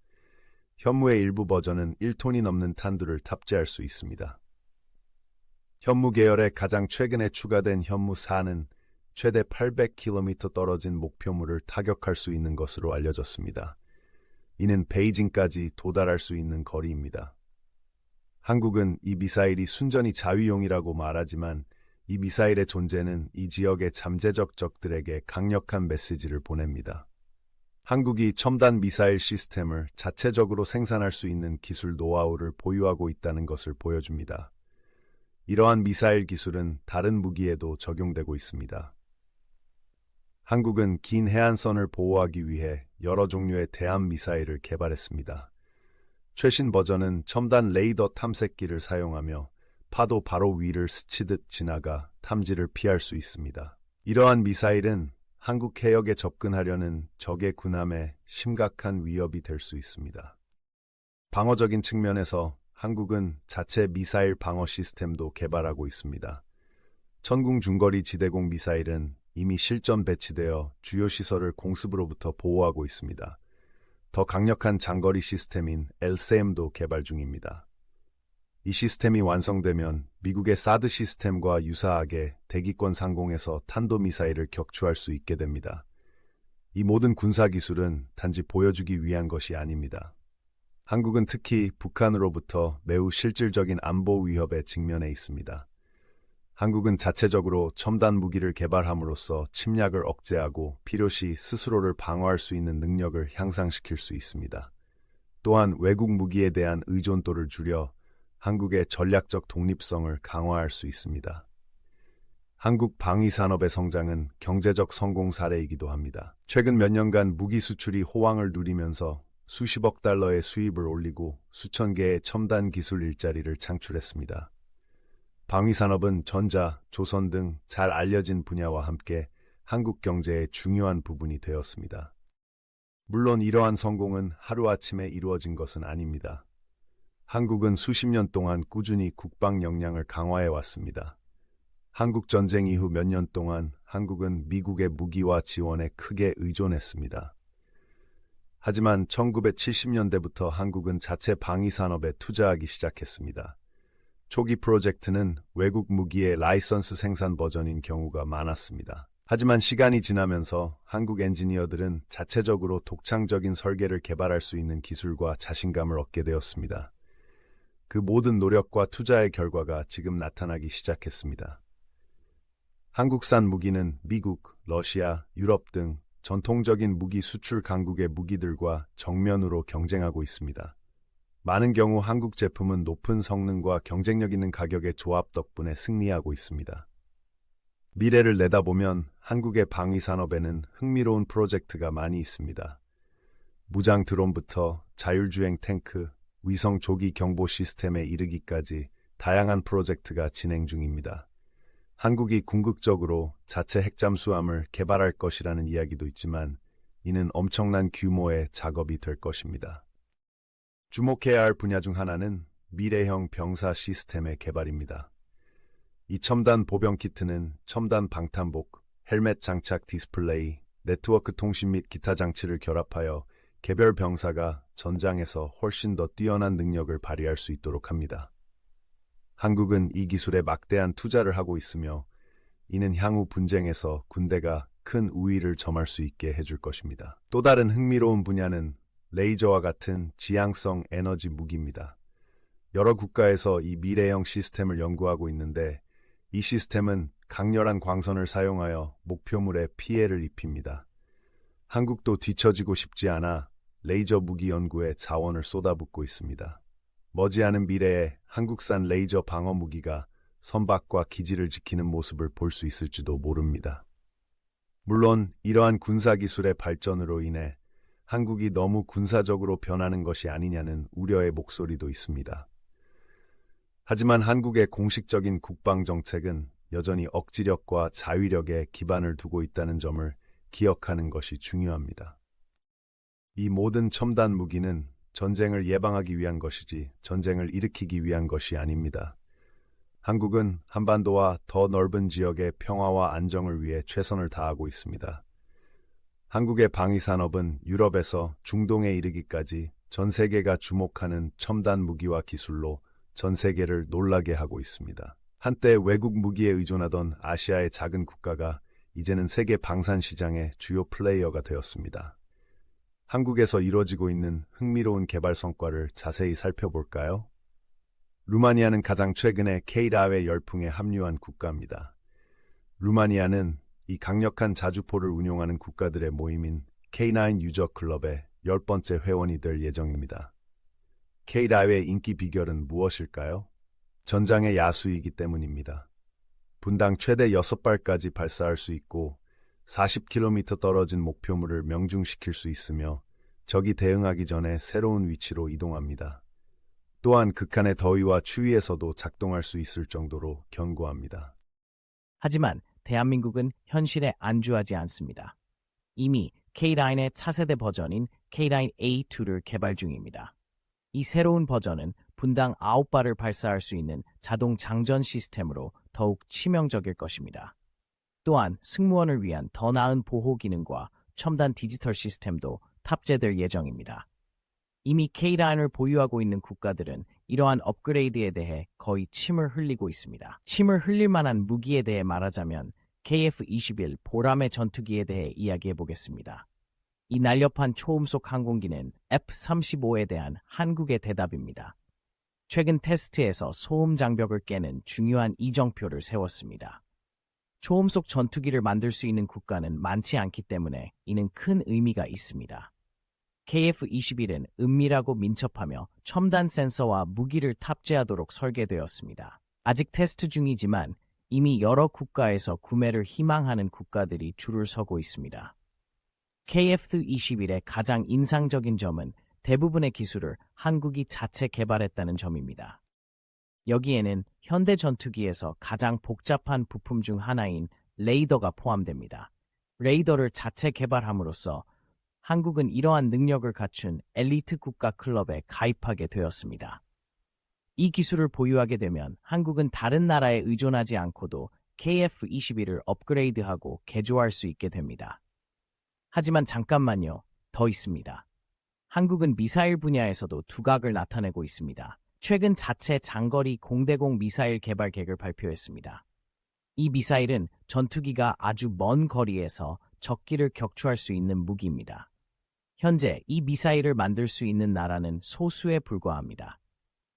Speaker 2: 현무의 일부 버전은 1톤이 넘는 탄두를 탑재할 수 있습니다. 현무 계열에 가장 최근에 추가된 현무4는 최대 800km 떨어진 목표물을 타격할 수 있는 것으로 알려졌습니다. 이는 베이징까지 도달할 수 있는 거리입니다. 한국은 이 미사일이 순전히 자위용이라고 말하지만 이 미사일의 존재는 이 지역의 잠재적 적들에게 강력한 메시지를 보냅니다. 한국이 첨단 미사일 시스템을 자체적으로 생산할 수 있는 기술 노하우를 보유하고 있다는 것을 보여줍니다. 이러한 미사일 기술은 다른 무기에도 적용되고 있습니다. 한국은 긴 해안선을 보호하기 위해 여러 종류의 대함 미사일을 개발했습니다. 최신 버전은 첨단 레이더 탐색기를 사용하며 파도 바로 위를 스치듯 지나가 탐지를 피할 수 있습니다. 이러한 미사일은 한국 해역에 접근하려는 적의 군함에 심각한 위협이 될 수 있습니다. 방어적인 측면에서 한국은 자체 미사일 방어 시스템도 개발하고 있습니다. 천궁 중거리 지대공 미사일은 이미 실전 배치되어 주요 시설을 공습으로부터 보호하고 있습니다. 더 강력한 장거리 시스템인 LSAM도 개발 중입니다. 이 시스템이 완성되면 미국의 사드 시스템과 유사하게 대기권 상공에서 탄도미사일을 격추할 수 있게 됩니다. 이 모든 군사기술은 단지 보여주기 위한 것이 아닙니다. 한국은 특히 북한으로부터 매우 실질적인 안보 위협에 직면해 있습니다. 한국은 자체적으로 첨단 무기를 개발함으로써 침략을 억제하고 필요시 스스로를 방어할 수 있는 능력을 향상시킬 수 있습니다. 또한 외국 무기에 대한 의존도를 줄여 한국의 전략적 독립성을 강화할 수 있습니다. 한국 방위산업의 성장은 경제적 성공 사례이기도 합니다. 최근 몇 년간 무기 수출이 호황을 누리면서 수십억 달러의 수입을 올리고 수천 개의 첨단 기술 일자리를 창출했습니다. 방위산업은 전자, 조선 등 잘 알려진 분야와 함께 한국 경제의 중요한 부분이 되었습니다. 물론 이러한 성공은 하루아침에 이루어진 것은 아닙니다. 한국은 수십 년 동안 꾸준히 국방 역량을 강화해 왔습니다. 한국 전쟁 이후 몇 년 동안 한국은 미국의 무기와 지원에 크게 의존했습니다. 하지만 1970년대부터 한국은 자체 방위산업에 투자하기 시작했습니다. 초기 프로젝트는 외국 무기의 라이선스 생산 버전인 경우가 많았습니다. 하지만 시간이 지나면서 한국 엔지니어들은 자체적으로 독창적인 설계를 개발할 수 있는 기술과 자신감을 얻게 되었습니다. 그 모든 노력과 투자의 결과가 지금 나타나기 시작했습니다. 한국산 무기는 미국, 러시아, 유럽 등 전통적인 무기 수출 강국의 무기들과 정면으로 경쟁하고 있습니다. 많은 경우 한국 제품은 높은 성능과 경쟁력 있는 가격의 조합 덕분에 승리하고 있습니다. 미래를 내다보면 한국의 방위산업에는 흥미로운 프로젝트가 많이 있습니다. 무장 드론부터 자율주행 탱크, 위성 조기 경보 시스템에 이르기까지 다양한 프로젝트가 진행 중입니다. 한국이 궁극적으로 자체 핵잠수함을 개발할 것이라는 이야기도 있지만 이는 엄청난 규모의 작업이 될 것입니다. 주목해야 할 분야 중 하나는 미래형 병사 시스템의 개발입니다. 이 첨단 보병 키트는 첨단 방탄복, 헬멧 장착 디스플레이, 네트워크 통신 및 기타 장치를 결합하여 개별 병사가 전장에서 훨씬 더 뛰어난 능력을 발휘할 수 있도록 합니다. 한국은 이 기술에 막대한 투자를 하고 있으며 이는 향후 분쟁에서 군대가 큰 우위를 점할 수 있게 해줄 것입니다. 또 다른 흥미로운 분야는 레이저와 같은 지향성 에너지 무기입니다. 여러 국가에서 이 미래형 시스템을 연구하고 있는데 이 시스템은 강렬한 광선을 사용하여 목표물에 피해를 입힙니다. 한국도 뒤처지고 싶지 않아 레이저 무기 연구에 자원을 쏟아붓고 있습니다. 머지않은 미래에 한국산 레이저 방어 무기가 선박과 기지를 지키는 모습을 볼 수 있을지도 모릅니다. 물론 이러한 군사기술의 발전으로 인해 한국이 너무 군사적으로 변하는 것이 아니냐는 우려의 목소리도 있습니다. 하지만 한국의 공식적인 국방정책은 여전히 억지력과 자위력에 기반을 두고 있다는 점을 기억하는 것이 중요합니다. 이 모든 첨단 무기는 전쟁을 예방하기 위한 것이지 전쟁을 일으키기 위한 것이 아닙니다. 한국은 한반도와 더 넓은 지역의 평화와 안정을 위해 최선을 다하고 있습니다. 한국의 방위산업은 유럽에서 중동에 이르기까지 전 세계가 주목하는 첨단 무기와 기술로 전 세계를 놀라게 하고 있습니다. 한때 외국 무기에 의존하던 아시아의 작은 국가가 이제는 세계 방산 시장의 주요 플레이어가 되었습니다. 한국에서 이루어지고 있는 흥미로운 개발 성과를 자세히 살펴볼까요? 루마니아는 가장 최근에 K-라웨 열풍에 합류한 국가입니다. 루마니아는 이 강력한 자주포를 운용하는 국가들의 모임인 K9 유저 클럽의 10번째 회원이 될 예정입니다. K-라웨의 인기 비결은 무엇일까요? 전장의 야수이기 때문입니다. 분당 최대 6발까지 발사할 수 있고 40km 떨어진 목표물을 명중시킬 수 있으며 적이 대응하기 전에 새로운 위치로 이동합니다. 또한 극한의 더위와 추위에서도 작동할 수 있을 정도로 견고합니다.
Speaker 1: 하지만 대한민국은 현실에 안주하지 않습니다. 이미 K9의 차세대 버전인 K9A2를 개발 중입니다. 이 새로운 버전은 분당 9발을 발사할 수 있는 자동 장전 시스템으로 더욱 치명적일 것입니다. 또한 승무원을 위한 더 나은 보호 기능과 첨단 디지털 시스템도 탑재될 예정입니다. 이미 K9을 보유하고 있는 국가들은 이러한 업그레이드에 대해 거의 침을 흘리고 있습니다. 침을 흘릴 만한 무기에 대해 말하자면 KF-21 보람의 전투기에 대해 이야기해 보겠습니다. 이 날렵한 초음속 항공기는 F-35에 대한 한국의 대답입니다. 최근 테스트에서 소음 장벽을 깨는 중요한 이정표를 세웠습니다. 초음속 전투기를 만들 수 있는 국가는 많지 않기 때문에 이는 큰 의미가 있습니다. KF-21은 은밀하고 민첩하며 첨단 센서와 무기를 탑재하도록 설계되었습니다. 아직 테스트 중이지만 이미 여러 국가에서 구매를 희망하는 국가들이 줄을 서고 있습니다. KF-21의 가장 인상적인 점은 대부분의 기술을 한국이 자체 개발했다는 점입니다. 여기에는 현대 전투기에서 가장 복잡한 부품 중 하나인 레이더가 포함됩니다. 레이더를 자체 개발함으로써 한국은 이러한 능력을 갖춘 엘리트 국가 클럽에 가입하게 되었습니다. 이 기술을 보유하게 되면 한국은 다른 나라에 의존하지 않고도 KF-21을 업그레이드하고 개조할 수 있게 됩니다. 하지만 잠깐만요, 더 있습니다. 한국은 미사일 분야에서도 두각을 나타내고 있습니다. 최근 자체 장거리 공대공 미사일 개발 계획을 발표했습니다. 이 미사일은 전투기가 아주 먼 거리에서 적기를 격추할 수 있는 무기입니다. 현재 이 미사일을 만들 수 있는 나라는 소수에 불과합니다.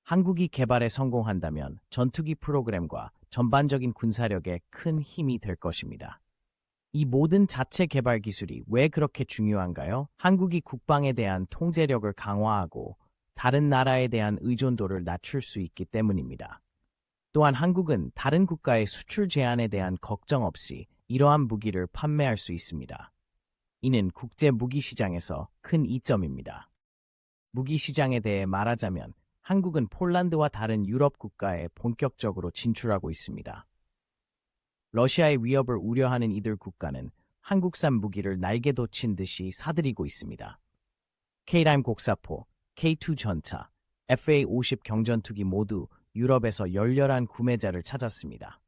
Speaker 1: 한국이 개발에 성공한다면 전투기 프로그램과 전반적인 군사력에 큰 힘이 될 것입니다. 이 모든 자체 개발 기술이 왜 그렇게 중요한가요? 한국이 국방에 대한 통제력을 강화하고 다른 나라에 대한 의존도를 낮출 수 있기 때문입니다. 또한 한국은 다른 국가의 수출 제한에 대한 걱정 없이 이러한 무기를 판매할 수 있습니다. 이는 국제 무기 시장에서 큰 이점입니다. 무기 시장에 대해 말하자면 한국은 폴란드와 다른 유럽 국가에 본격적으로 진출하고 있습니다. 러시아의 위협을 우려하는 이들 국가는 한국산 무기를 날개 돋친 듯이 사들이고 있습니다. K9 곡사포, K2 전차, FA-50 경전투기 모두 유럽에서 열렬한 구매자를 찾았습니다.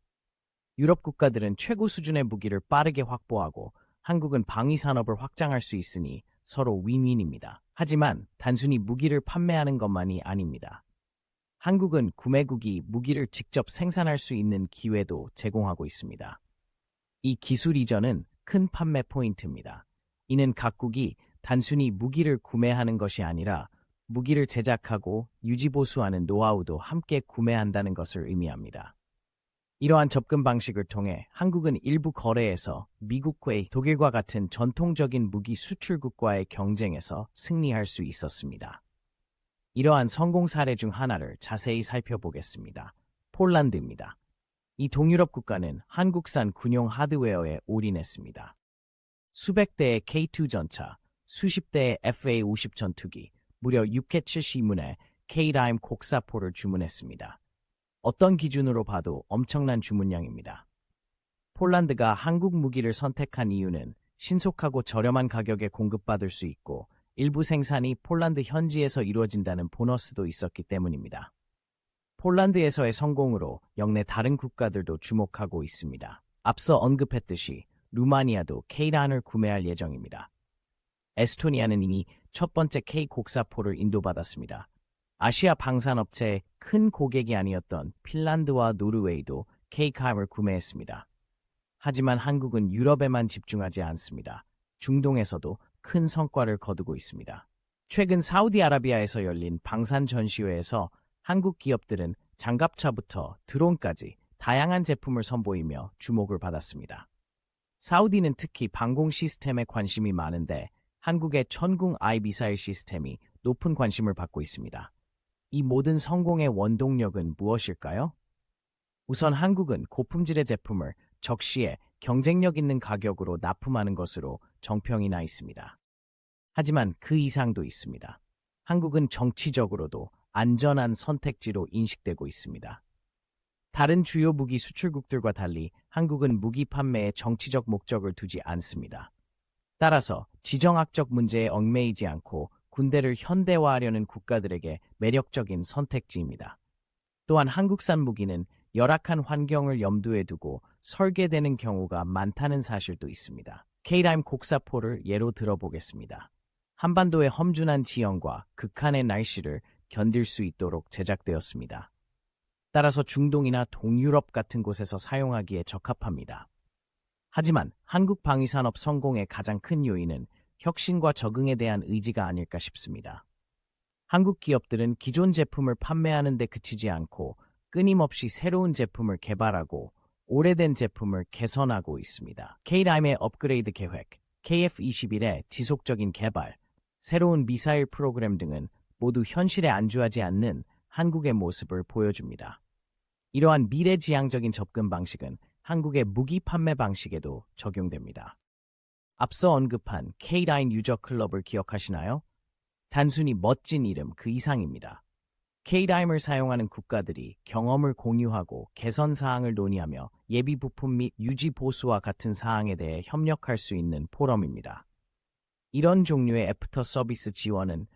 Speaker 1: 유럽 국가들은 최고 수준의 무기를 빠르게 확보하고 한국은 방위 산업을 확장할 수 있으니 서로 윈윈입니다. 하지만 단순히 무기를 판매하는 것만이 아닙니다. 한국은 구매국이 무기를 직접 생산할 수 있는 기회도 제공하고 있습니다. 이 기술 이전은 큰 판매 포인트입니다. 이는 각국이 단순히 무기를 구매하는 것이 아니라 무기를 제작하고 유지보수하는 노하우도 함께 구매한다는 것을 의미합니다. 이러한 접근 방식을 통해 한국은 일부 거래에서 미국과 독일과 같은 전통적인 무기 수출국과의 경쟁에서 승리할 수 있었습니다. 이러한 성공 사례 중 하나를 자세히 살펴보겠습니다. 폴란드입니다. 이 동유럽 국가는 한국산 군용 하드웨어에 올인했습니다. 수백 대의 K2 전차, 수십 대의 FA-50 전투기, 무려 670문의 K-라임 곡사포를 주문했습니다. 어떤 기준으로 봐도 엄청난 주문량입니다. 폴란드가 한국 무기를 선택한 이유는 신속하고 저렴한 가격에 공급받을 수 있고 일부 생산이 폴란드 현지에서 이루어진다는 보너스도 있었기 때문입니다. 폴란드에서의 성공으로 역내 다른 국가들도 주목하고 있습니다. 앞서 언급했듯이 루마니아도 K-란을 구매할 예정입니다. 에스토니아는 이미 첫 번째 K 곡사포를 인도받았습니다. 아시아 방산업체의 큰 고객이 아니었던 핀란드와 노르웨이도 K-캄을 구매했습니다. 하지만 한국은 유럽에만 집중하지 않습니다. 중동에서도 큰 성과를 거두고 있습니다. 최근 사우디아라비아에서 열린 방산 전시회에서 한국 기업들은 장갑차부터 드론까지 다양한 제품을 선보이며 주목을 받았습니다. 사우디는 특히 방공 시스템에 관심이 많은데 한국의 천궁 I 미사일 시스템이 높은 관심을 받고 있습니다. 이 모든 성공의 원동력은 무엇일까요? 우선 한국은 고품질의 제품을 적시에 경쟁력 있는 가격으로 납품하는 것으로 정평이 나 있습니다. 하지만 그 이상도 있습니다. 한국은 정치적으로도 안전한 선택지로 인식되고 있습니다. 다른 주요 무기 수출국들과 달리 한국은 무기 판매에 정치적 목적을 두지 않습니다. 따라서 지정학적 문제에 얽매이지 않고 군대를 현대화하려는 국가들에게 매력적인 선택지입니다. 또한 한국산 무기는 열악한 환경을 염두에 두고 설계되는 경우가 많다는 사실도 있습니다. K-라임 곡사포를 예로 들어보겠습니다. 한반도의 험준한 지형과 극한의 날씨를 견딜 수 있도록 제작되었습니다. 따라서 중동이나 동유럽 같은 곳에서 사용하기에 적합합니다. 하지만 한국 방위산업 성공의 가장 큰 요인은 혁신과 적응에 대한 의지가 아닐까 싶습니다. 한국 기업들은 기존 제품을 판매하는 데 그치지 않고 끊임없이 새로운 제품을 개발하고 오래된 제품을 개선하고 있습니다. K-라임의 업그레이드 계획, KF-21의 지속적인 개발, 새로운 미사일 프로그램 등은 모두 현실에 안주하지 않는 한국의 모습을 보여줍니다. 이러한 미래지향적인 접근 방식은 한국의 무기 판매 방식에도 적용됩니다. 앞서 언급한 K-라인 유저 클럽을 기억하시나요? 단순히 멋진 이름 그 이상입니다. K-라임을 사용하는 국가들이 경험을 공유하고 개선 사항을 논의하며 예비 부품 및 유지 보수와 같은 사항에 대해 협력할 수 있는 포럼입니다. 이런 종류의 애프터 서비스 지원은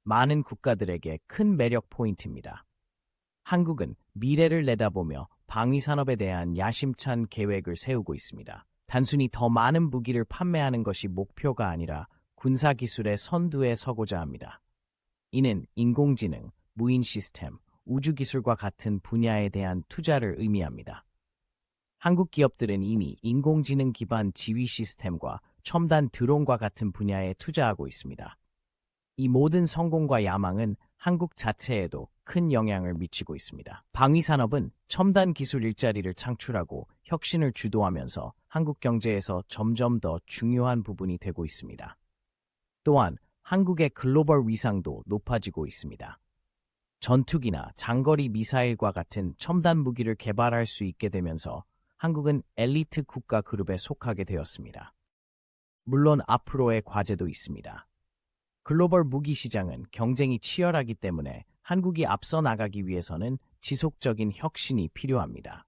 Speaker 1: 많은 국가들에게 큰 매력 포인트입니다. 한국은 미래를 내다보며 방위산업에 대한 야심찬 계획을 세우고 있습니다. 단순히 더 많은 무기를 판매하는 것이 목표가 아니라 군사기술의 선두에 서고자 합니다. 이는 인공지능, 무인 시스템, 우주기술과 같은 분야에 대한 투자를 의미합니다. 한국 기업들은 이미 인공지능 기반 지휘 시스템과 첨단 드론과 같은 분야에 투자하고 있습니다. 이 모든 성공과 야망은 한국 자체에도 큰 영향을 미치고 있습니다. 방위산업은 첨단 기술 일자리를 창출하고 혁신을 주도하면서 한국 경제에서 점점 더 중요한 부분이 되고 있습니다. 또한 한국의 글로벌 위상도 높아지고 있습니다. 전투기나 장거리 미사일과 같은 첨단 무기를 개발할 수 있게 되면서 한국은 엘리트 국가 그룹에 속하게 되었습니다. 물론 앞으로의 과제도 있습니다. 글로벌 무기 시장은 경쟁이 치열하기 때문에 한국이 앞서 나가기 위해서는 지속적인 혁신이 필요합니다.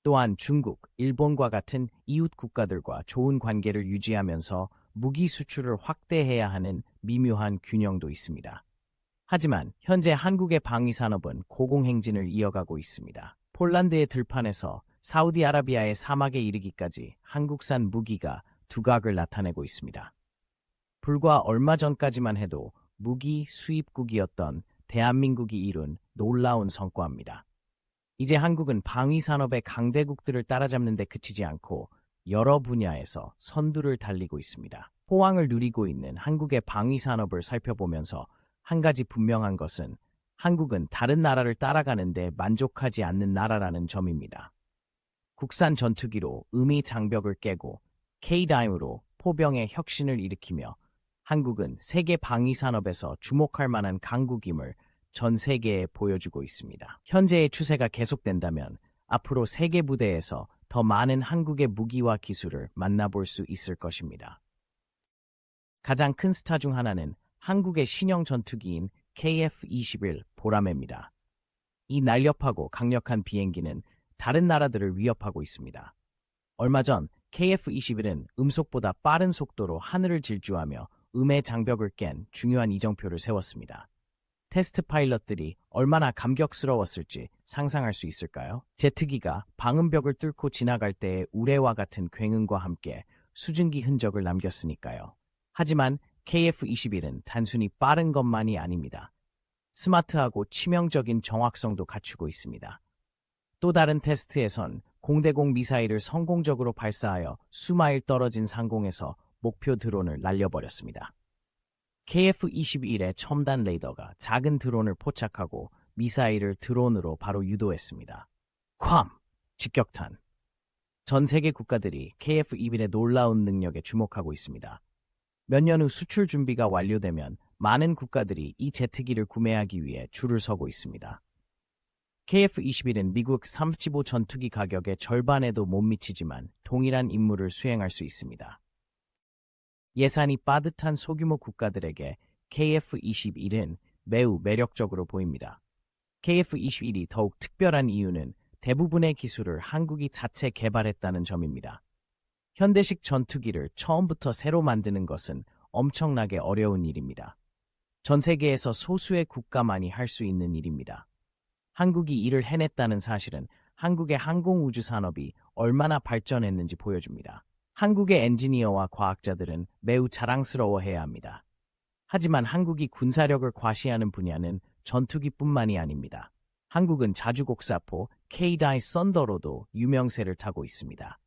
Speaker 1: 또한 중국, 일본과 같은 이웃 국가들과 좋은 관계를 유지하면서 무기 수출을 확대해야 하는 미묘한 균형도 있습니다. 하지만 현재 한국의 방위산업은 고공행진을 이어가고 있습니다. 폴란드의 들판에서 사우디아라비아의 사막에 이르기까지 한국산 무기가 두각을 나타내고 있습니다. 불과 얼마 전까지만 해도 무기 수입국이었던 대한민국이 이룬 놀라운 성과입니다. 이제 한국은 방위산업의 강대국들을 따라잡는 데 그치지 않고 여러 분야에서 선두를 달리고 있습니다. 호황을 누리고 있는 한국의 방위 산업을 살펴보면서 한 가지 분명한 것은 한국은 다른 나라를 따라가는데 만족하지 않는 나라라는 점입니다. 국산 전투기로 의미 장벽을 깨고 K-다임으로 포병의 혁신을 일으키며 한국은 세계 방위 산업에서 주목할 만한 강국임을 전 세계에 보여주고 있습니다. 현재의 추세가 계속된다면 앞으로 세계 무대에서 더 많은 한국의 무기와 기술을 만나볼 수 있을 것입니다. 가장 큰 스타 중 하나는 한국의 신형 전투기인 KF-21 보라매입니다. 이 날렵하고 강력한 비행기는 다른 나라들을 위협하고 있습니다. 얼마 전 KF-21은 음속보다 빠른 속도로 하늘을 질주하며 음의 장벽을 깬 중요한 이정표를 세웠습니다. 테스트 파일럿들이 얼마나 감격스러웠을지 상상할 수 있을까요? 제트기가 방음벽을 뚫고 지나갈 때의 우레와 같은 굉음과 함께 수증기 흔적을 남겼으니까요. 하지만 KF-21은 단순히 빠른 것만이 아닙니다. 스마트하고 치명적인 정확성도 갖추고 있습니다. 또 다른 테스트에선 공대공 미사일을 성공적으로 발사하여 수마일 떨어진 상공에서 목표 드론을 날려버렸습니다. KF-21의 첨단 레이더가 작은 드론을 포착하고 미사일을 드론으로 바로 유도했습니다. 쾅! 직격탄. 전 세계 국가들이 KF-21의 놀라운 능력에 주목하고 있습니다. 몇 년 후 수출 준비가 완료되면 많은 국가들이 이 제트기를 구매하기 위해 줄을 서고 있습니다. KF-21은 미국 35 전투기 가격의 절반에도 못 미치지만 동일한 임무를 수행할 수 있습니다. 예산이 빠듯한 소규모 국가들에게 KF-21은 매우 매력적으로 보입니다. KF-21이 더욱 특별한 이유는 대부분의 기술을 한국이 자체 개발했다는 점입니다. 현대식 전투기를 처음부터 새로 만드는 것은 엄청나게 어려운 일입니다. 전 세계에서 소수의 국가만이 할 수 있는 일입니다. 한국이 이를 해냈다는 사실은 한국의 항공우주 산업이 얼마나 발전했는지 보여줍니다. 한국의 엔지니어와 과학자들은 매우 자랑스러워해야 합니다. 하지만 한국이 군사력을 과시하는 분야는 전투기뿐만이 아닙니다. 한국은 자주곡사포 K-다이 썬더로도 유명세를 타고 있습니다.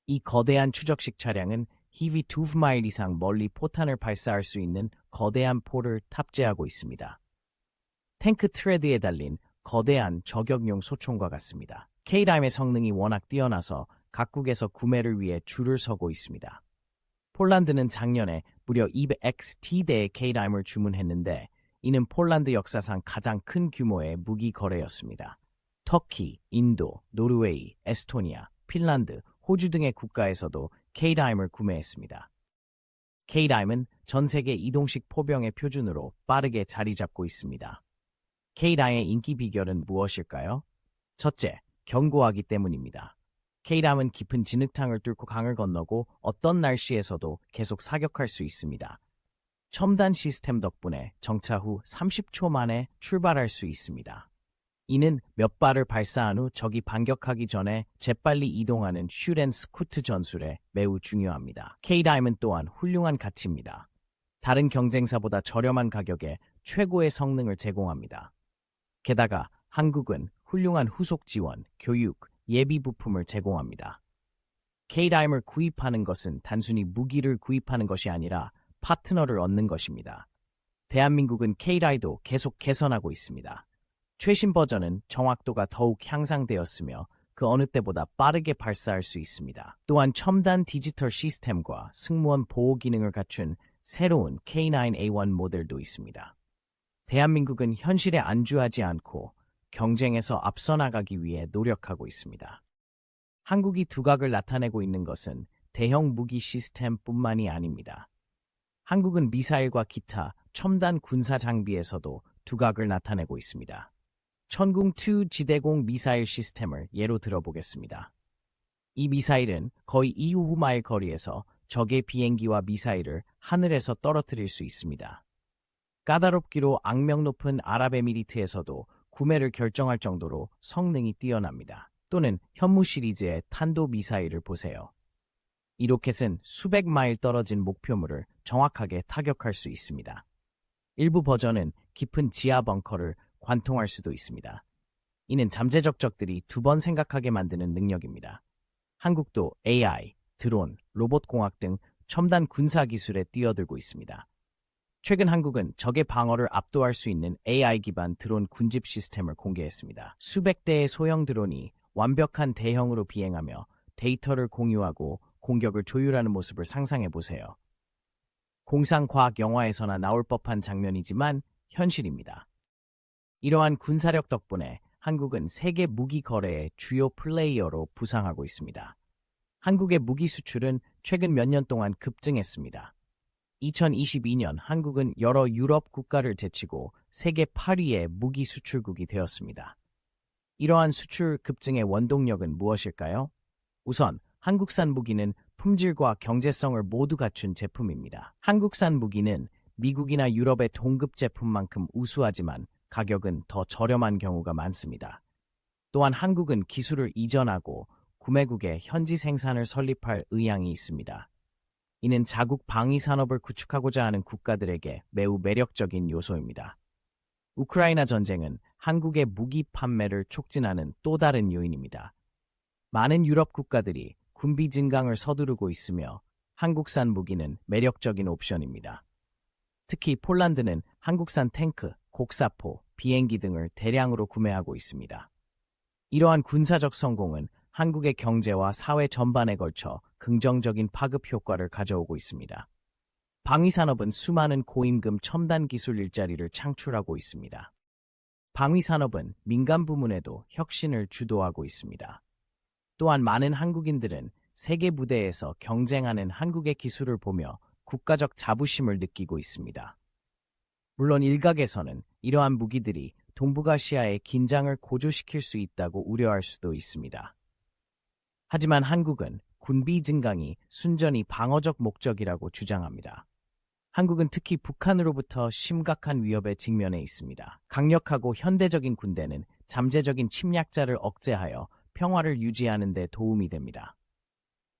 Speaker 1: 이 거대한 추적식 차량은 힘이 2마일 이상 멀리 포탄을 발사할 수 있는 거대한 포를 탑재하고 있습니다. 탱크 트레드에 달린 거대한 저격용 소총과 같습니다. K-다임의 성능이 워낙 뛰어나서 각국에서 구매를 위해 줄을 서고 있습니다. 폴란드는 작년에 무려 200XT대의 K-다임을 주문했는데 이는 폴란드 역사상 가장 큰 규모의 무기 거래였습니다. 터키, 인도, 노르웨이, 에스토니아, 핀란드, 호주 등의 국가에서도 K-다임을 구매했습니다. K-다임은 전 세계 이동식 포병의 표준으로 빠르게 자리 잡고 있습니다. K-다임의 인기 비결은 무엇일까요? 첫째, 견고하기 때문입니다. K-다임은 깊은 진흙탕을 뚫고 강을 건너고 어떤 날씨에서도 계속 사격할 수 있습니다. 첨단 시스템 덕분에 정차 후 30초 만에 출발할 수 있습니다. 이는 몇 발을 발사한 후 적이 반격하기 전에 재빨리 이동하는 슛앤스쿠트 전술에 매우 중요합니다. K-다임은 또한 훌륭한 가치입니다. 다른 경쟁사보다 저렴한 가격에 최고의 성능을 제공합니다. 게다가 한국은 훌륭한 후속 지원, 교육, 예비 부품을 제공합니다. K-다임을 구입하는 것은 단순히 무기를 구입하는 것이 아니라 파트너를 얻는 것입니다. 대한민국은 K-다임도 계속 개선하고 있습니다. 최신 버전은 정확도가 더욱 향상되었으며 그 어느 때보다 빠르게 발사할 수 있습니다. 또한 첨단 디지털 시스템과 승무원 보호 기능을 갖춘 새로운 K9A1 모델도 있습니다. 대한민국은 현실에 안주하지 않고 경쟁에서 앞서 나가기 위해 노력하고 있습니다. 한국이 두각을 나타내고 있는 것은 대형 무기 시스템뿐만이 아닙니다. 한국은 미사일과 기타 첨단 군사 장비에서도 두각을 나타내고 있습니다. 천궁2 지대공 미사일 시스템을 예로 들어보겠습니다. 이 미사일은 거의 2후 마일 거리에서 적의 비행기와 미사일을 하늘에서 떨어뜨릴 수 있습니다. 까다롭기로 악명 높은 아랍에미리트에서도 구매를 결정할 정도로 성능이 뛰어납니다. 또는 현무 시리즈의 탄도 미사일을 보세요. 이 로켓은 수백 마일 떨어진 목표물을 정확하게 타격할 수 있습니다. 일부 버전은 깊은 지하 벙커를 관통할 수도 있습니다. 이는 잠재적 적들이 두 번 생각하게 만드는 능력입니다. 한국도 AI, 드론, 로봇공학 등 첨단 군사기술에 뛰어들고 있습니다. 최근 한국은 적의 방어를 압도할 수 있는 AI 기반 드론 군집 시스템을 공개했습니다. 수백 대의 소형 드론이 완벽한 대형으로 비행하며 데이터를 공유하고 공격을 조율하는 모습을 상상해 보세요. 공상과학 영화에서나 나올 법한 장면이지만 현실입니다. 이러한 군사력 덕분에 한국은 세계 무기 거래의 주요 플레이어로 부상하고 있습니다. 한국의 무기 수출은 최근 몇 년 동안 급증했습니다. 2022년 한국은 여러 유럽 국가를 제치고 세계 8위의 무기 수출국이 되었습니다. 이러한 수출 급증의 원동력은 무엇일까요? 우선 한국산 무기는 품질과 경제성을 모두 갖춘 제품입니다. 한국산 무기는 미국이나 유럽의 동급 제품만큼 우수하지만 가격은 더 저렴한 경우가 많습니다. 또한 한국은 기술을 이전하고 구매국에 현지 생산을 설립할 의향이 있습니다. 이는 자국 방위 산업을 구축하고자 하는 국가들에게 매우 매력적인 요소입니다. 우크라이나 전쟁은 한국의 무기 판매를 촉진하는 또 다른 요인입니다. 많은 유럽 국가들이 군비 증강을 서두르고 있으며 한국산 무기는 매력적인 옵션입니다. 특히 폴란드는 한국산 탱크, 곡사포, 비행기 등을 대량으로 구매하고 있습니다. 이러한 군사적 성공은 한국의 경제와 사회 전반에 걸쳐 긍정적인 파급 효과를 가져오고 있습니다. 방위산업은 수많은 고임금 첨단 기술 일자리를 창출하고 있습니다. 방위산업은 민간 부문에도 혁신을 주도하고 있습니다. 또한 많은 한국인들은 세계 무대에서 경쟁하는 한국의 기술을 보며 국가적 자부심을 느끼고 있습니다. 물론 일각에서는 이러한 무기들이 동북아시아의 긴장을 고조시킬 수 있다고 우려할 수도 있습니다. 하지만 한국은 군비 증강이 순전히 방어적 목적이라고 주장합니다. 한국은 특히 북한으로부터 심각한 위협에 직면해 있습니다. 강력하고 현대적인 군대는 잠재적인 침략자를 억제하여 평화를 유지하는 데 도움이 됩니다.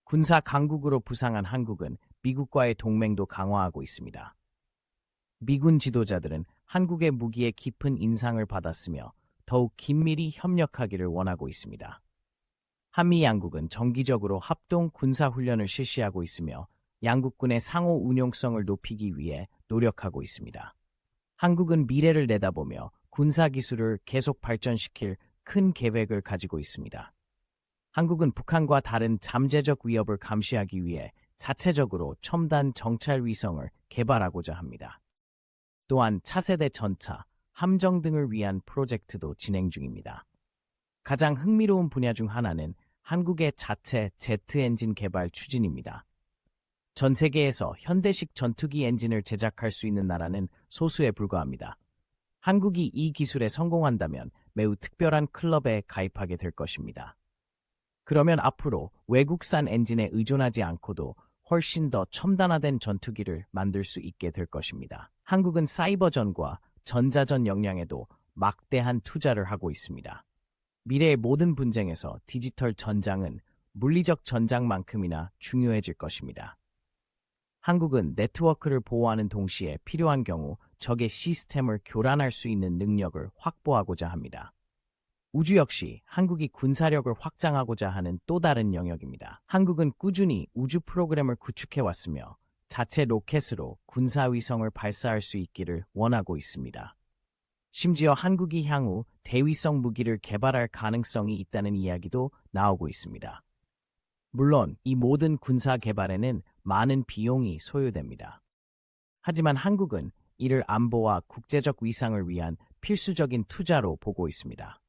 Speaker 1: 군사 강국으로 부상한 한국은 미국과의 동맹도 강화하고 있습니다. 미군 지도자들은 한국의 무기에 깊은 인상을 받았으며 더욱 긴밀히 협력하기를 원하고 있습니다. 한미 양국은 정기적으로 합동 군사훈련을 실시하고 있으며 양국군의 상호 운용성을 높이기 위해 노력하고 있습니다. 한국은 미래를 내다보며 군사기술을 계속 발전시킬 큰 계획을 가지고 있습니다. 한국은 북한과 다른 잠재적 위협을 감시하기 위해 자체적으로 첨단 정찰 위성을 개발하고자 합니다. 또한 차세대 전차, 함정 등을 위한 프로젝트도 진행 중입니다. 가장 흥미로운 분야 중 하나는 한국의 자체 제트 엔진 개발 추진입니다. 전 세계에서 현대식 전투기 엔진을 제작할 수 있는 나라는 소수에 불과합니다. 한국이 이 기술에 성공한다면 매우 특별한 클럽에 가입하게 될 것입니다. 그러면 앞으로 외국산 엔진에 의존하지 않고도 훨씬 더 첨단화된 전투기를 만들 수 있게 될 것입니다. 한국은 사이버전과 전자전 역량에도 막대한 투자를 하고 있습니다. 미래의 모든 분쟁에서 디지털 전장은 물리적 전장만큼이나 중요해질 것입니다. 한국은 네트워크를 보호하는 동시에 필요한 경우 적의 시스템을 교란할 수 있는 능력을 확보하고자 합니다. 우주 역시 한국이 군사력을 확장하고자 하는 또 다른 영역입니다. 한국은 꾸준히 우주 프로그램을 구축해왔으며 자체 로켓으로 군사위성을 발사할 수 있기를 원하고 있습니다. 심지어 한국이 향후 대위성 무기를 개발할 가능성이 있다는 이야기도 나오고 있습니다. 물론 이 모든 군사 개발에는 많은 비용이 소요됩니다. 하지만 한국은 이를 안보와 국제적 위상을 위한 필수적인 투자로 보고 있습니다.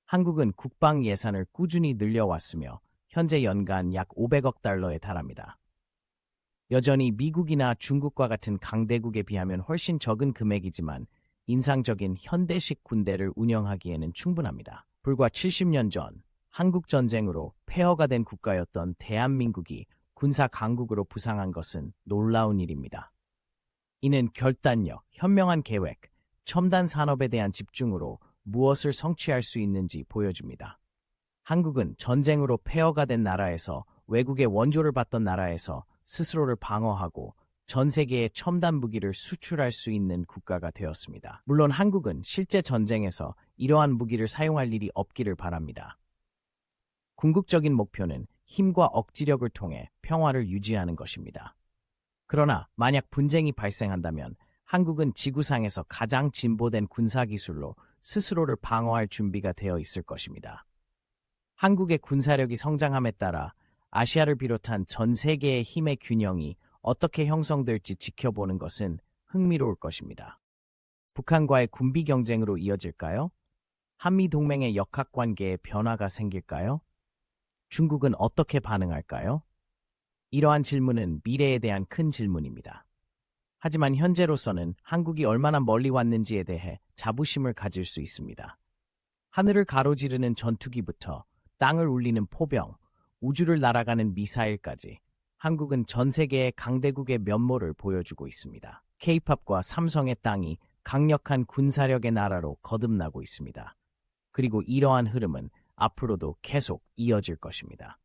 Speaker 1: 한국은 국방 예산을 꾸준히 늘려왔으며 현재 연간 약 500억 달러에 달합니다. 여전히 미국이나 중국과 같은 강대국에 비하면 훨씬 적은 금액이지만 인상적인 현대식 군대를 운영하기에는 충분합니다. 불과 70년 전 한국 전쟁으로 폐허가 된 국가였던 대한민국이 군사 강국으로 부상한 것은 놀라운 일입니다. 이는 결단력, 현명한 계획, 첨단 산업에 대한 집중으로 무엇을 성취할 수 있는지 보여줍니다. 한국은 전쟁으로 폐허가 된 나라에서 외국의 원조를 받던 나라에서 스스로를 방어하고 전 세계에 첨단 무기를 수출할 수 있는 국가가 되었습니다. 물론 한국은 실제 전쟁에서 이러한 무기를 사용할 일이 없기를 바랍니다. 궁극적인 목표는 힘과 억지력을 통해 평화를 유지하는 것입니다. 그러나 만약 분쟁이 발생한다면 한국은 지구상에서 가장 진보된 군사기술로 스스로를 방어할 준비가 되어 있을 것입니다. 한국의 군사력이 성장함에 따라 아시아를 비롯한 전 세계의 힘의 균형이 어떻게 형성될지 지켜보는 것은 흥미로울 것입니다. 북한과의 군비 경쟁으로 이어질까요? 한미 동맹의 역학관계에 변화가 생길까요? 중국은 어떻게 반응할까요? 이러한 질문은 미래에 대한 큰 질문입니다. 하지만 현재로서는 한국이 얼마나 멀리 왔는지에 대해 자부심을 가질 수 있습니다. 하늘을 가로지르는 전투기부터 땅을 울리는 포병, 우주를 날아가는 미사일까지 한국은 전 세계의 강대국의 면모를 보여주고 있습니다. K-팝과 삼성의 땅이 강력한 군사력의 나라로 거듭나고 있습니다. 그리고 이러한 흐름은 앞으로도 계속 이어질 것입니다.